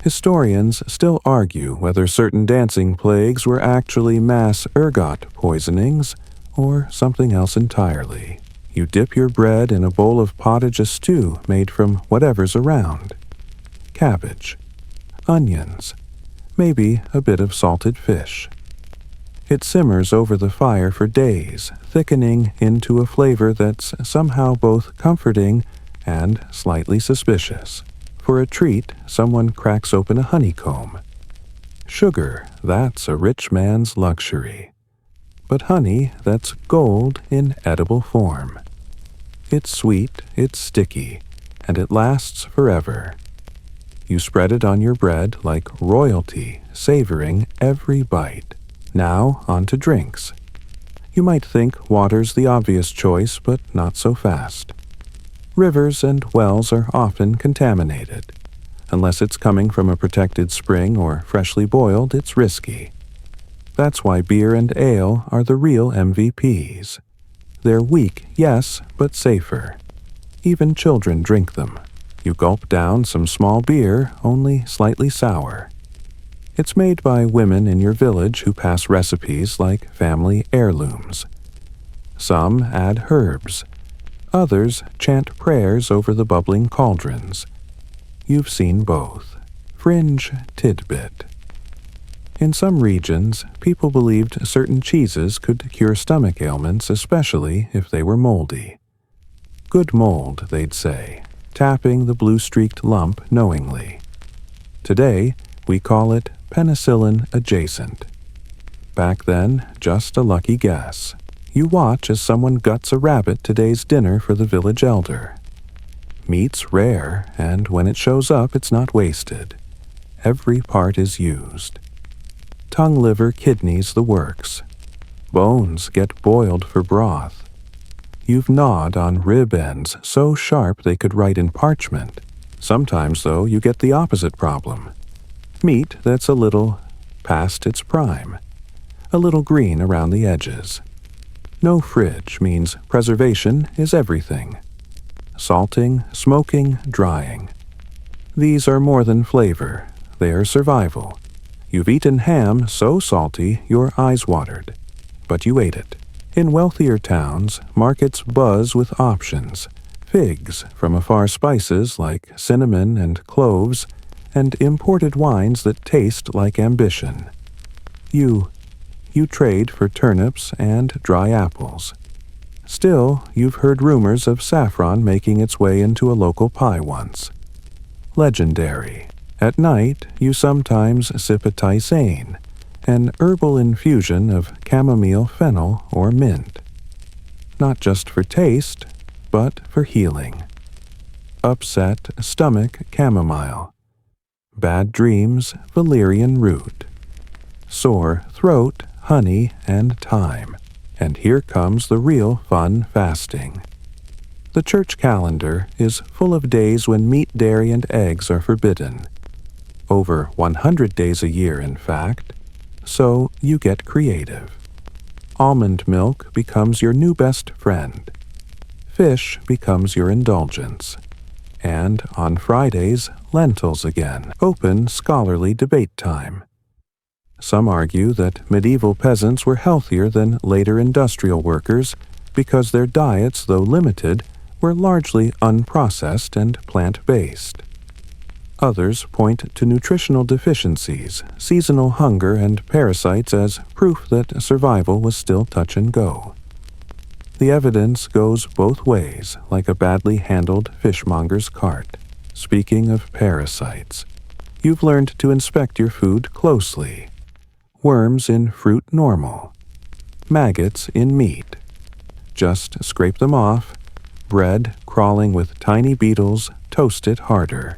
Historians still argue whether certain dancing plagues were actually mass ergot poisonings or something else entirely. You dip your bread in a bowl of pottage, a stew made from whatever's around. Cabbage, onions, maybe a bit of salted fish. It simmers over the fire for days, thickening into a flavor that's somehow both comforting and slightly suspicious. For a treat, someone cracks open a honeycomb. Sugar, that's a rich man's luxury. But honey, that's gold in edible form. It's sweet, it's sticky, and it lasts forever. You spread it on your bread like royalty, savoring every bite. Now on to drinks. You might think water's the obvious choice, but not so fast. Rivers and wells are often contaminated. Unless it's coming from a protected spring or freshly boiled, it's risky. That's why beer and ale are the real MVPs. They're weak, yes, but safer. Even children drink them. You gulp down some small beer, only slightly sour. It's made by women in your village who pass recipes like family heirlooms. Some add herbs. Others chant prayers over the bubbling cauldrons. You've seen both. Fringe tidbit. In some regions, people believed certain cheeses could cure stomach ailments, especially if they were moldy. Good mold, they'd say, tapping the blue-streaked lump knowingly. Today, we call it penicillin adjacent. Back then, just a lucky guess. You watch as someone guts a rabbit today's dinner for the village elder. Meat's rare, and when it shows up, it's not wasted. Every part is used. Tongue, liver, kidneys, the works. Bones get boiled for broth. You've gnawed on rib ends so sharp they could write in parchment. Sometimes, though, you get the opposite problem. Meat that's a little past its prime. A little green around the edges. No fridge means preservation is everything. Salting, smoking, drying. These are more than flavor. They are survival. You've eaten ham so salty your eyes watered. But you ate it. In wealthier towns, markets buzz with options: figs from afar, spices like cinnamon and cloves, and imported wines that taste like ambition. You trade for turnips and dry apples. Still, you've heard rumors of saffron making its way into a local pie once. Legendary. At night, you sometimes sip a tisane, an herbal infusion of chamomile, fennel, or mint. Not just for taste, but for healing. Upset stomach, chamomile. Bad dreams, valerian root. Sore throat, honey, and thyme. And here comes the real fun: fasting. The church calendar is full of days when meat, dairy, and eggs are forbidden. Over 100 days a year, in fact. So you get creative. Almond milk becomes your new best friend. Fish becomes your indulgence. And on Fridays, lentils again. Open scholarly debate time. Some argue that medieval peasants were healthier than later industrial workers because their diets, though limited, were largely unprocessed and plant-based. Others point to nutritional deficiencies, seasonal hunger, and parasites as proof that survival was still touch and go. The evidence goes both ways, like a badly handled fishmonger's cart. Speaking of parasites, you've learned to inspect your food closely. Worms in fruit, normal. Maggots in meat. Just scrape them off. Bread crawling with tiny beetles, toast it harder.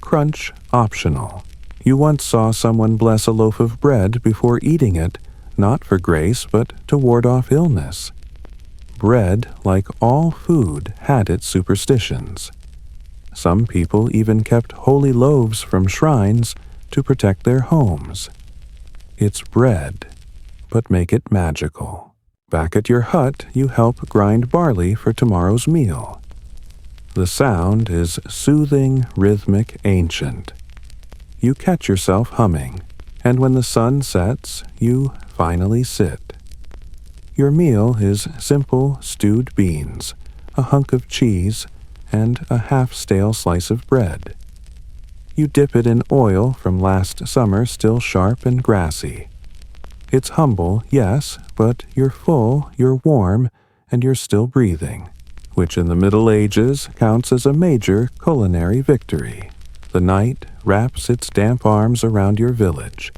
Crunch optional. You once saw someone bless a loaf of bread before eating it, not for grace, but to ward off illness. Bread, like all food, had its superstitions. Some people even kept holy loaves from shrines to protect their homes. It's bread, but make it magical. Back at your hut, you help grind barley for tomorrow's meal. The sound is soothing, rhythmic, ancient. You catch yourself humming, and when the sun sets, you finally sit. Your meal is simple stewed beans, a hunk of cheese, and a half-stale slice of bread. You dip it in oil from last summer, still sharp and grassy. It's humble, yes, but you're full, you're warm, and you're still breathing, which in the Middle Ages counts as a major culinary victory. The night wraps its damp arms around your village,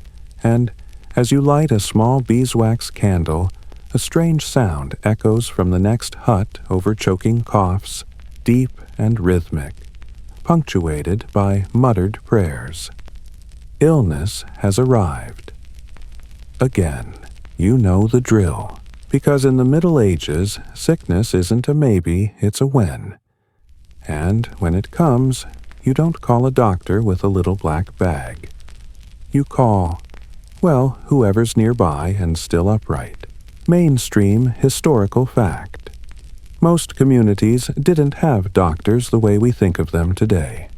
and as you light a small beeswax candle, a strange sound echoes from the next hut over choking coughs, deep and rhythmic, punctuated by muttered prayers. Illness has arrived. Again, you know the drill, because in the Middle Ages, sickness isn't a maybe, it's a when. And when it comes, you don't call a doctor with a little black bag. You call, well, whoever's nearby and still upright. Mainstream historical fact. Most communities didn't have doctors the way we think of them today.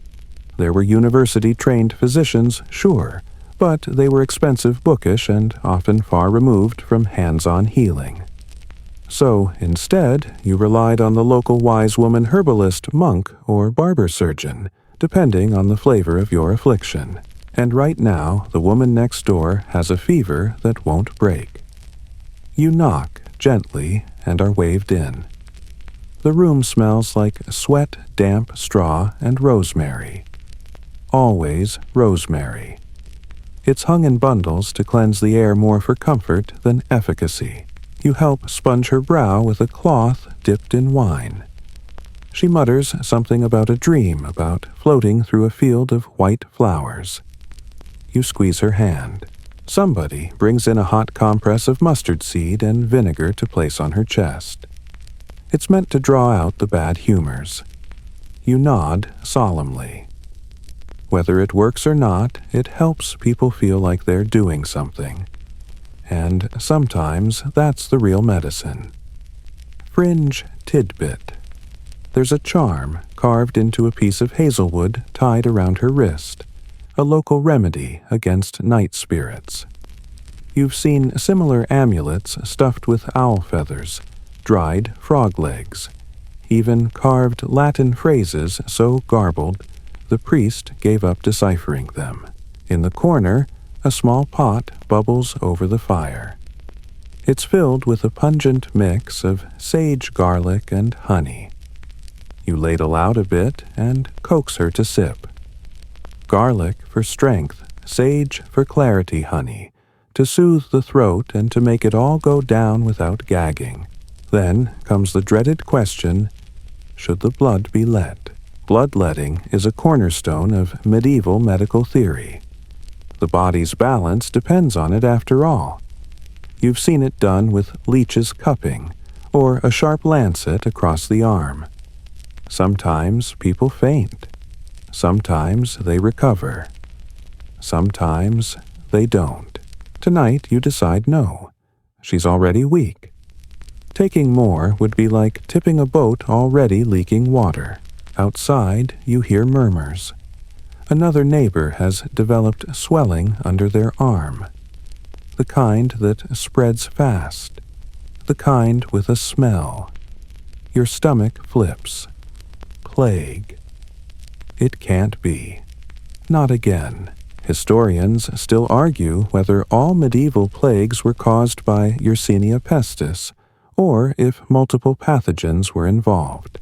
There were university-trained physicians, sure, but they were expensive, bookish, and often far removed from hands-on healing. So, instead, you relied on the local wise woman herbalist, monk, or barber surgeon, depending on the flavor of your affliction. And right now, the woman next door has a fever that won't break. You knock gently and are waved in. The room smells like sweat, damp straw, and rosemary. Always rosemary. It's hung in bundles to cleanse the air more for comfort than efficacy. You help sponge her brow with a cloth dipped in wine. She mutters something about a dream about floating through a field of white flowers. You squeeze her hand. Somebody brings in a hot compress of mustard seed and vinegar to place on her chest. It's meant to draw out the bad humors. You nod solemnly. Whether it works or not, it helps people feel like they're doing something. And sometimes that's the real medicine. Fringe tidbit. There's a charm carved into a piece of hazelwood tied around her wrist, a local remedy against night spirits. You've seen similar amulets stuffed with owl feathers, dried frog legs, even carved Latin phrases so garbled the priest gave up deciphering them. In the corner, a small pot bubbles over the fire. It's filled with a pungent mix of sage, garlic, and honey. You ladle out a bit and coax her to sip. Garlic for strength, sage for clarity, honey, to soothe the throat and to make it all go down without gagging. Then comes the dreaded question, should the blood be let? Bloodletting is a cornerstone of medieval medical theory. The body's balance depends on it after all. You've seen it done with leech's cupping, or a sharp lancet across the arm. Sometimes people faint. Sometimes they recover. Sometimes they don't. Tonight you decide no. She's already weak. Taking more would be like tipping a boat already leaking water. Outside, you hear murmurs. Another neighbor has developed swelling under their arm. The kind that spreads fast. The kind with a smell. Your stomach flips. Plague. It can't be. Not again. Historians still argue whether all medieval plagues were caused by Yersinia pestis, or if multiple pathogens were involved.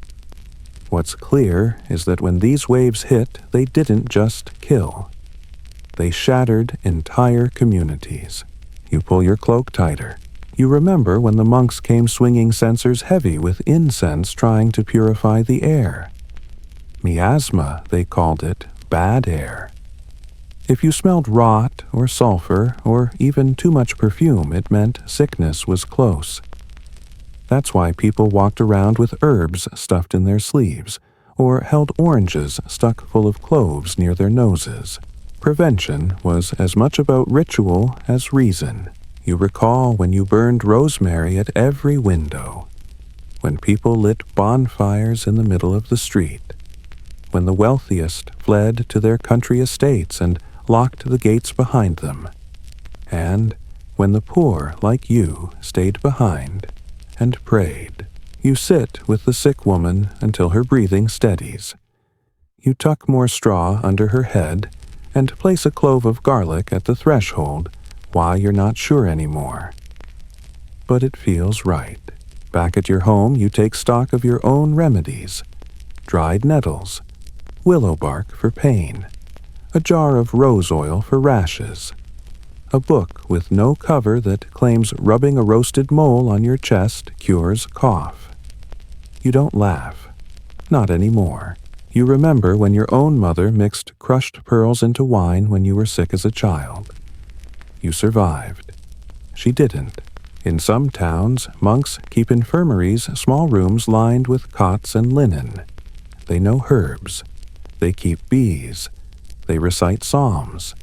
What's clear is that when these waves hit, they didn't just kill. They shattered entire communities. You pull your cloak tighter. You remember when the monks came swinging censers heavy with incense trying to purify the air. Miasma, they called it, bad air. If you smelled rot or sulfur or even too much perfume, it meant sickness was close. That's why people walked around with herbs stuffed in their sleeves, or held oranges stuck full of cloves near their noses. Prevention was as much about ritual as reason. You recall when you burned rosemary at every window, when people lit bonfires in the middle of the street, when the wealthiest fled to their country estates and locked the gates behind them, and when the poor, like you, stayed behind and prayed. You sit with the sick woman until her breathing steadies. You tuck more straw under her head and place a clove of garlic at the threshold while you're not sure anymore. But it feels right. Back at your home, you take stock of your own remedies. Dried nettles, willow bark for pain, a jar of rose oil for rashes, a book with no cover that claims rubbing a roasted mole on your chest cures cough. You don't laugh. Not anymore. You remember when your own mother mixed crushed pearls into wine when you were sick as a child. You survived. She didn't. In some towns, monks keep infirmaries, small rooms lined with cots and linen. They know herbs. They keep bees. They recite psalms.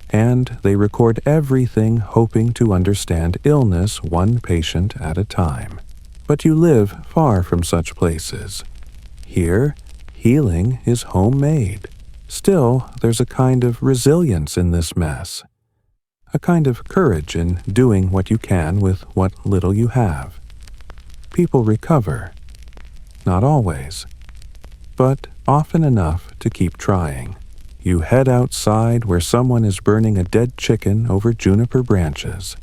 And they record everything hoping to understand illness one patient at a time. But you live far from such places. Here, healing is homemade. Still, there's a kind of resilience in this mess. A kind of courage in doing what you can with what little you have. People recover. Not always, but often enough to keep trying. You head outside where someone is burning a dead chicken over juniper branches.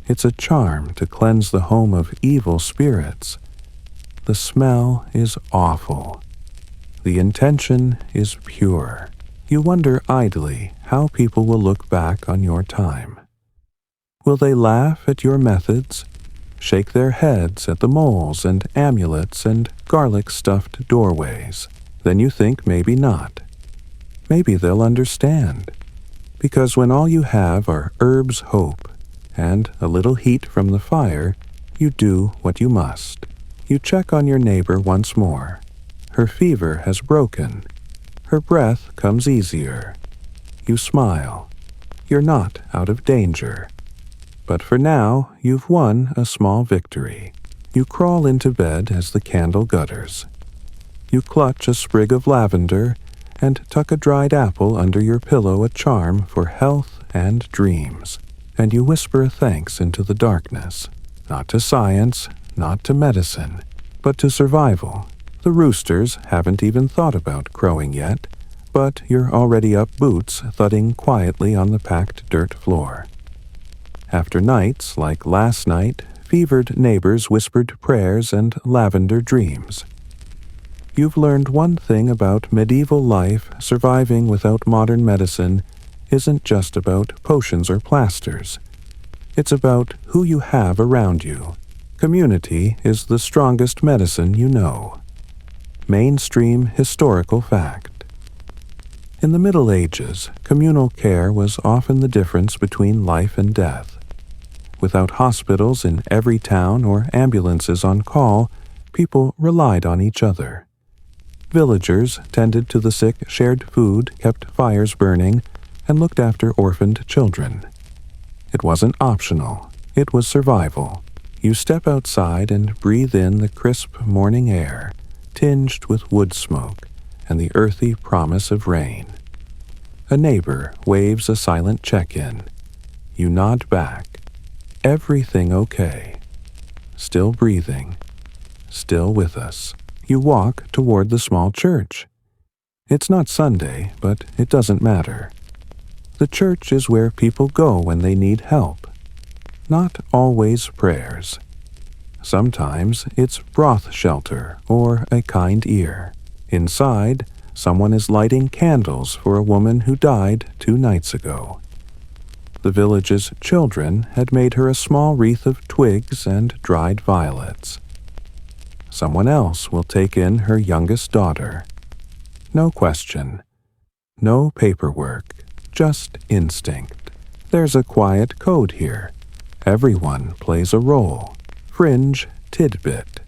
It's a charm to cleanse the home of evil spirits. The smell is awful. The intention is pure. You wonder idly how people will look back on your time. Will they laugh at your methods, shake their heads at the moles and amulets and garlic-stuffed doorways? Then you think maybe not. Maybe they'll understand. Because when all you have are herbs' hope and a little heat from the fire, you do what you must. You check on your neighbor once more. Her fever has broken. Her breath comes easier. You smile. You're not out of danger. But for now, you've won a small victory. You crawl into bed as the candle gutters. You clutch a sprig of lavender and tuck a dried apple under your pillow, a charm for health and dreams. and you whisper thanks into the darkness, not to science, not to medicine, but to survival. The roosters haven't even thought about crowing yet, but you're already up, boots thudding quietly on the packed dirt floor. After nights like last night, fevered neighbors whispered prayers and lavender dreams. You've learned one thing about medieval life. Surviving without modern medicine isn't just about potions or plasters. It's about who you have around you. Community is the strongest medicine you know. Mainstream historical fact. In the Middle Ages, communal care was often the difference between life and death. Without hospitals in every town or ambulances on call, people relied on each other. Villagers tended to the sick, shared food, kept fires burning, and looked after orphaned children. It wasn't optional. It was survival. You step outside and breathe in the crisp morning air, tinged with wood smoke and the earthy promise of rain. A neighbor waves a silent check-in. You nod back. Everything okay. Still breathing. Still with us. You walk toward the small church. It's not Sunday, but it doesn't matter. The church is where people go when they need help. Not always prayers. Sometimes it's broth shelter or a kind ear. Inside, someone is lighting candles for a woman who died 2 nights ago. The village's children had made her a small wreath of twigs and dried violets. Someone else will take in her youngest daughter. No question. No paperwork. Just instinct. There's a quiet code here. Everyone plays a role. Fringe tidbit.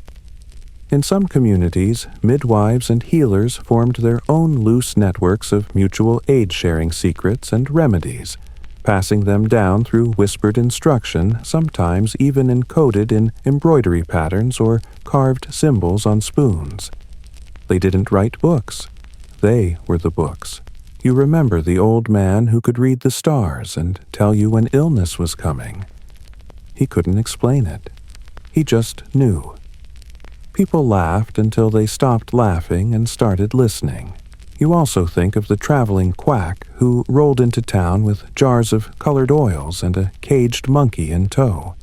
In some communities, midwives and healers formed their own loose networks of mutual aid-sharing secrets and remedies, passing them down through whispered instruction, sometimes even encoded in embroidery patterns or carved symbols on spoons. They didn't write books. They were the books. You remember the old man who could read the stars and tell you when illness was coming. He couldn't explain it. He just knew. People laughed until they stopped laughing and started listening. You also think of the traveling quack who rolled into town with jars of colored oils and a caged monkey in tow.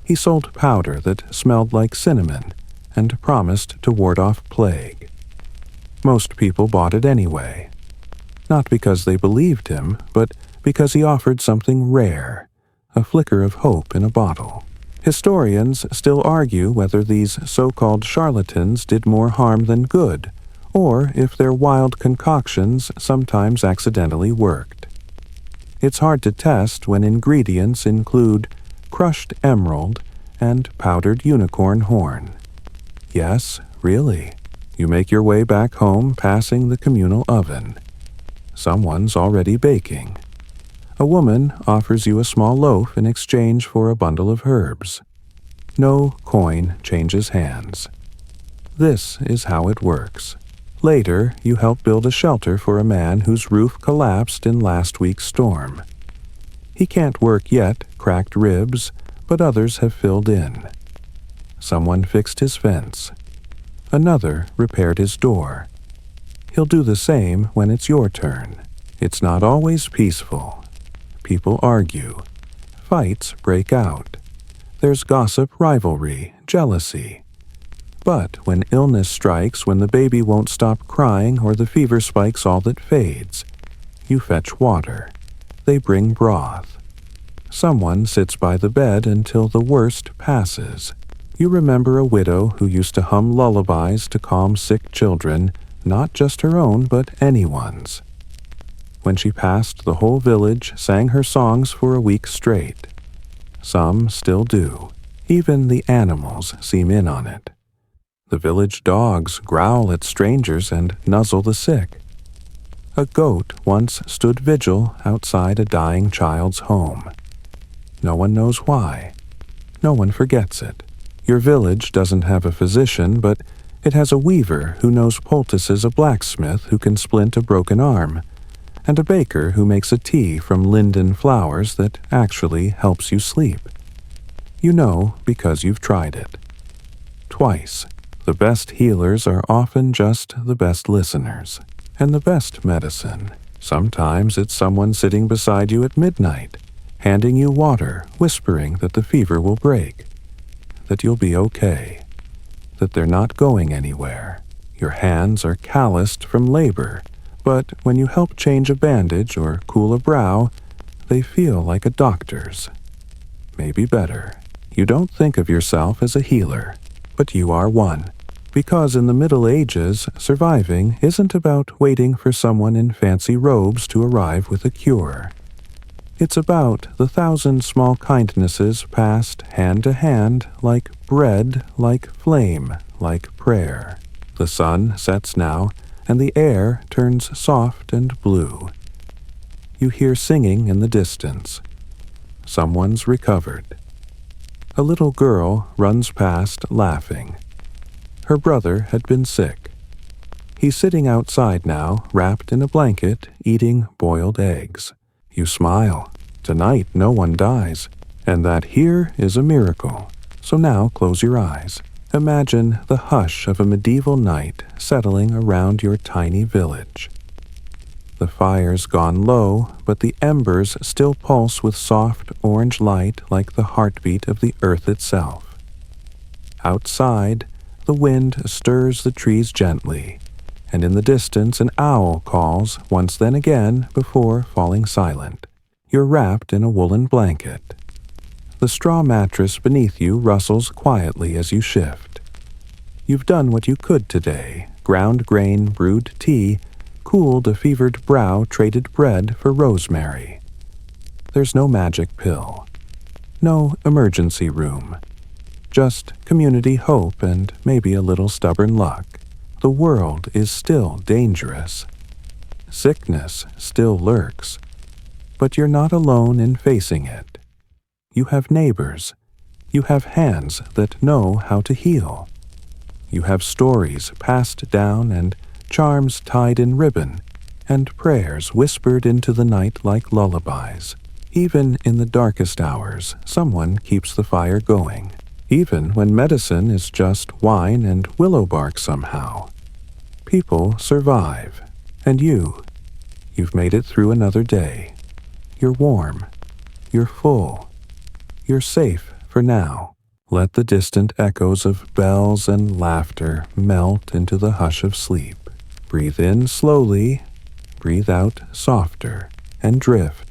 He sold powder that smelled like cinnamon and promised to ward off plague. Most people bought it anyway. Not because they believed him, but because he offered something rare, a flicker of hope in a bottle. Historians still argue whether these so-called charlatans did more harm than good, or if their wild concoctions sometimes accidentally worked. It's hard to test when ingredients include crushed emerald and powdered unicorn horn. Yes, really. You make your way back home passing the communal oven. Someone's already baking. A woman offers you a small loaf in exchange for a bundle of herbs. No coin changes hands. This is how it works. Later, you help build a shelter for a man whose roof collapsed in last week's storm. He can't work yet, cracked ribs, but others have filled in. Someone fixed his fence. Another repaired his door. He'll do the same when it's your turn. It's not always peaceful. People argue. Fights break out. There's gossip, rivalry, jealousy. But when illness strikes, when the baby won't stop crying or the fever spikes all that fades, you fetch water. They bring broth. Someone sits by the bed until the worst passes. You remember a widow who used to hum lullabies to calm sick children, not just her own, but anyone's. When she passed, the whole village sang her songs for a week straight. Some still do. Even the animals seem in on it. The village dogs growl at strangers and nuzzle the sick. A goat once stood vigil outside a dying child's home. No one knows why. No one forgets it. Your village doesn't have a physician, but it has a weaver who knows poultices, a blacksmith who can splint a broken arm, and a baker who makes a tea from linden flowers that actually helps you sleep. You know because you've tried it. Twice. The best healers are often just the best listeners. And the best medicine. Sometimes it's someone sitting beside you at midnight, handing you water, whispering that the fever will break, that you'll be okay, that they're not going anywhere. Your hands are calloused from labor, but when you help change a bandage or cool a brow, they feel like a doctor's. Maybe better. You don't think of yourself as a healer, but you are one. Because in the Middle Ages, surviving isn't about waiting for someone in fancy robes to arrive with a cure. It's about the 1,000 small kindnesses passed hand to hand like bread, like flame, like prayer. The sun sets now, and the air turns soft and blue. You hear singing in the distance. Someone's recovered. A little girl runs past laughing. Her brother had been sick. He's sitting outside now, wrapped in a blanket, eating boiled eggs. You smile. Tonight no one dies, and that here is a miracle. So now close your eyes. Imagine the hush of a medieval night settling around your tiny village. The fire's gone low, but the embers still pulse with soft orange light like the heartbeat of the earth itself. Outside, the wind stirs the trees gently, and in the distance an owl calls once then again before falling silent. You're wrapped in a woolen blanket. The straw mattress beneath you rustles quietly as you shift. You've done what you could today, ground grain, brewed tea, cooled a fevered brow, traded bread for rosemary. There's no magic pill. No emergency room. Just community hope and maybe a little stubborn luck. The world is still dangerous. Sickness still lurks. But you're not alone in facing it. You have neighbors. You have hands that know how to heal. You have stories passed down and charms tied in ribbon, and prayers whispered into the night like lullabies. Even in the darkest hours, someone keeps the fire going. Even when medicine is just wine and willow bark somehow. People survive. And you've made it through another day. You're warm. You're full. You're safe for now. Let the distant echoes of bells and laughter melt into the hush of sleep. Breathe in slowly, breathe out softer, and drift